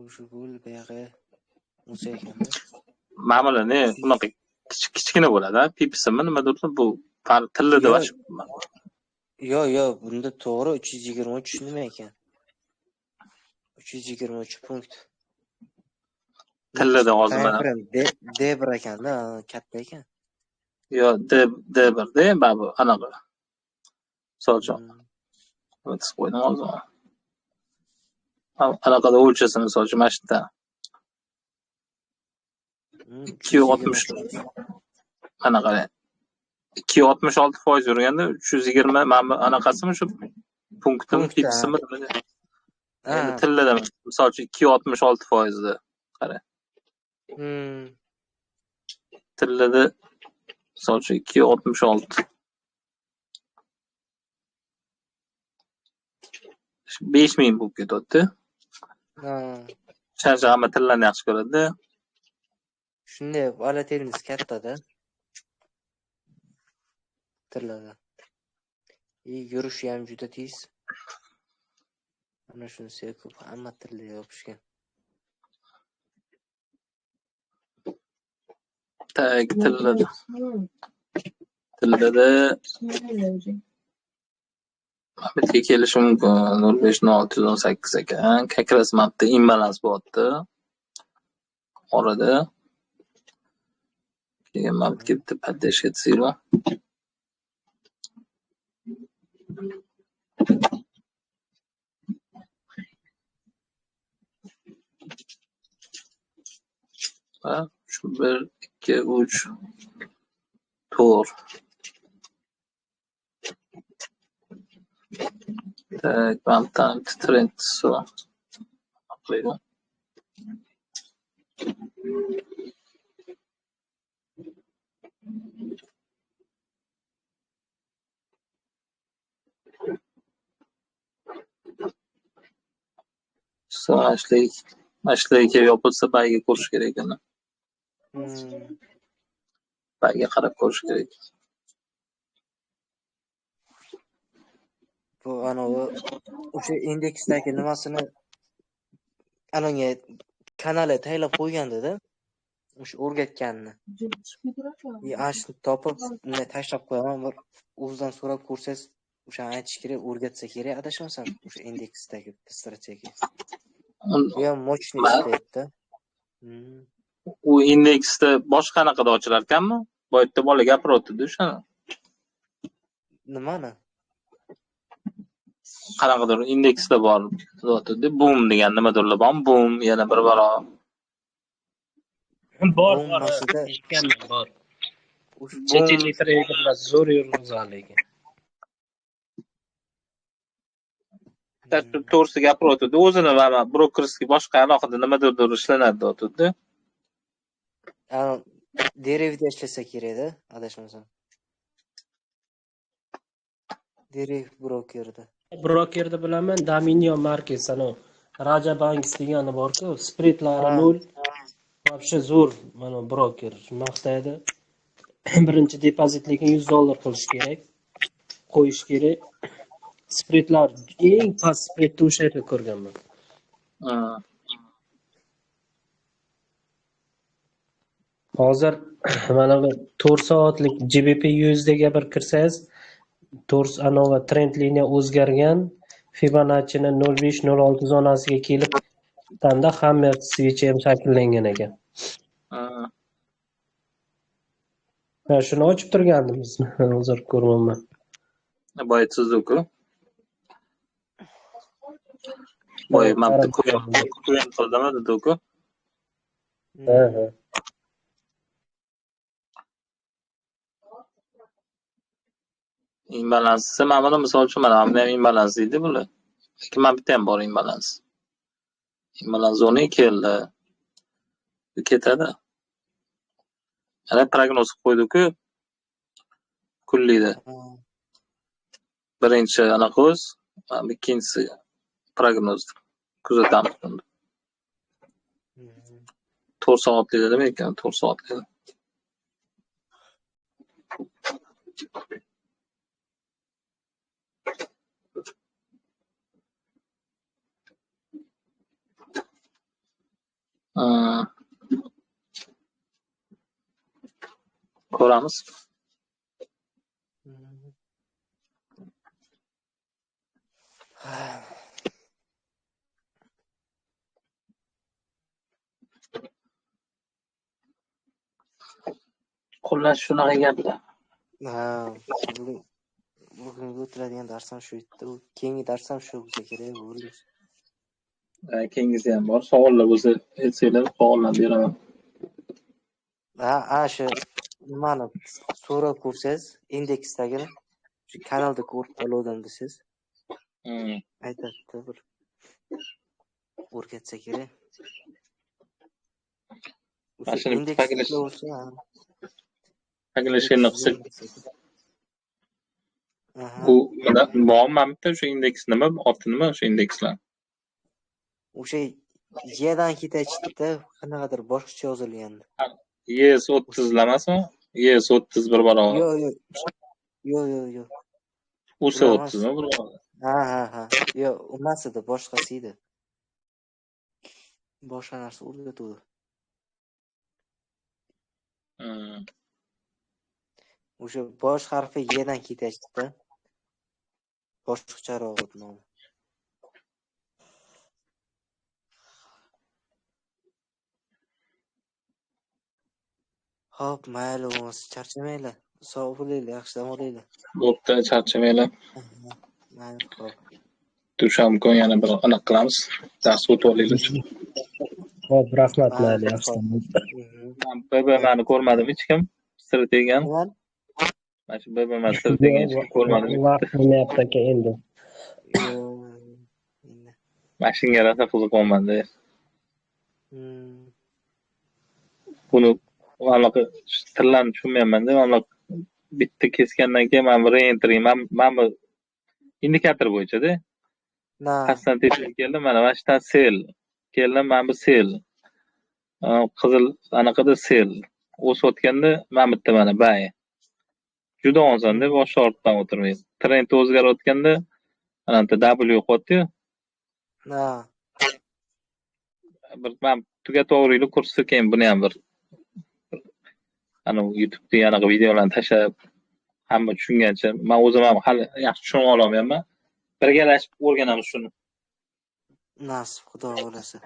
O'sha gol buyog'i o'sha ekanda. Ma'mulani bunaqa kichkina bo'ladi, pipisimi nimadir bu Tillida Yo'q. boshqa. Yo'q, bunda to'g'ri 323 nima ekan? 323 punkt. Tillida hozir mana. D1 ekanda, katta ekan. Yo'q, D1 babu anaqa. Misol-uchun. O'tib qo'ydim hozir. Anaqada o'lchasa misol-uchun mana shu yerda. 260 anaqa. 266% yurganda 320 mana bu anaqasimi shu punktimi pitsimi? Endi tillada misol-uchun 266% da qara. Tillada misol-uchun 266. 5000 bo'lib ketadi. Shuncha hamma tillarni yaxshi ko'radi. Shunday, volatilность katta-da. Tillarda. Yurishi ham juda tez. Ana shunisi ko'p, hamma tilga yopishgan. Tak, tillada. Bitta kelishi mumkin 050618 ekan. Kakras mapda imbalans bo'lyapti. Orada keyin mapga bitta paddashga tsilo. Shu 1 2 3 4 tak, mapdan trend so. Qo'ydim. Mashlayga yopilsa bayga ko'rish kerak uni. Bayga qarab ko'rish kerak. Bu o'sha indeksdagi nimasini anonga kanali taylab qo'ygandi-da. O'sha o'rgatganini. Ashni topib, bunday tashlab qo'yaman, bir o'zidan so'rab ko'rsangiz, o'sha aytish kerak, o'rgatsa kerak, adashmasam, o'sha indeksdagi strategiya. Bu ham mochni ishlayapti. U indeksda boshqa qanaqada ochilar ekanmi? Bu yerda bola gapiryapti-da o'shani. Nimani? Qanaqadir indeksda bor zotida boom degan nimadirlar bormi? Boom yana bir baro. Bor, eshitganman, bor. Chet ellik traderlar zo'r yurg'izgan lekin. To'g'risi gapiryapti. O'zini mana brokerskiy boshqa alohida nimadir ishlanadi deyapti-da. Derivda ishlasa kerak-da, adashmasam. Deriv brokerda. Brokerda bilaman, Dominion Markets ana Raja Banks degani bor-ku, spreadlari 0. Вообще zo'r mana broker maqtaydi. Birinchi depozitlikni $100 qilish kerak. Qo'yish kerak. Spreadlar eng past spreadni o'sha yerda ko'rganman. Hozir mana bu 4 soatlik GBP USDga bir kirsangiz, anova trend liniya o'zgargan, Fibonacci'ni 05-06 zonasiga kelib, tanda hammer switch ham shakllangan ekan. Shuni ochib turgandimiz. Hozir ko'rmayman. Boya Suzuki. Boya mapda ko'rgan qoldimi dedi-ku. Imbalansi mana misol uchun mana ham imbalans deydi bular. Lekin mapda ham bor imbalans. Imbalans zona keldi. Ketadi. Ana prognoz qo'ydi-ku. Kullida. Birinchi anaqa o'z, ikkinchisi prognoz kuzatamiz. 4 soatlik dedimi ekan, 4 soatlik. Ko'ramiz. Xullas shunaqa gaplar. Bugungi o'tiradigan darsam shu edi. Keyingi darsam shu bo'lsa kerak bo'ldi. Keyingisi ham bor. Savollar bo'lsa, aytsanglar, savollarni beraman. Shu nimani so'rab ko'rsangiz, indeksdagini shu kanalda ko'rib qoluvdim desiz. Aytadi bir o'rgatsa kerak. O'sha indeksda bo'lsa, Paglashganni qilsak. Bu bormi bitta o'sha indeks nima, oti nima o'sha indekslar? O'sha Y'dan ketaychdi, qanaqadir boshqacha yozilgandi. YS 30 emasmi? YS 31 barobar. Yo'q. O'sha 30 mi barobar? Ha. Yo'q, emas edi, boshqasi edi. Boshqa narsa o'rgatuvdi. O'sha bosh harfi Y'dan ketaychdi. Boshqacharoq o'tmadi. Xo'p, mayli bo'lmasa, charchamanglar. Sog' bo'linglar, yaxshi dam olinglar. Bo'pti, charchamanglar. Mayli, xo'p. Dushanba kuni yana bir aniq qilamiz. Dars o'tib olinglar. Xo'p, rahmat, mayli, yaxshi dam olinglar. BBMni ko'rmadim hech kim. Strategiyan. Mana shu BBM strategiyan hech kim ko'rmadim. Vaqt bo'lmayapti aka endi. Mashinaga rosa qiziqyapman-da. Buni anaqa tillarni tushunmayapman-da. Mana bitta kesgandan keyin mana bir entering, mana bu indikator bo'yicha-da. Qasdan tekshirib keldim, mana shundan sell. Keldim, mana bu sell. Qizil anaqada sell. O'sayotganda mana bitta mana buy. Juda oson-da, boshqa ortdan o'tirmaysiz. Trend o'zgarayotganda ana W qo'ydi-yu. Bir men tugatavringlar kursni, keyin buni ham bir ana YouTube'da anaqa videolarni tashlab hamma tushungancha, men o'zim ham hali yaxshi tushuna olmayapman. Birgalashib o'rganamiz shuni. Nasib, xudo xolasa.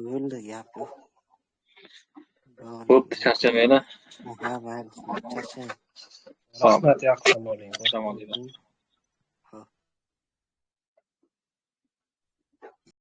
Bo'ldi, gap yo'q. Bo'pti, charchamanglar. Mayli, charchamang. Rahmat, yaxshi dam oling. Dam olinglar.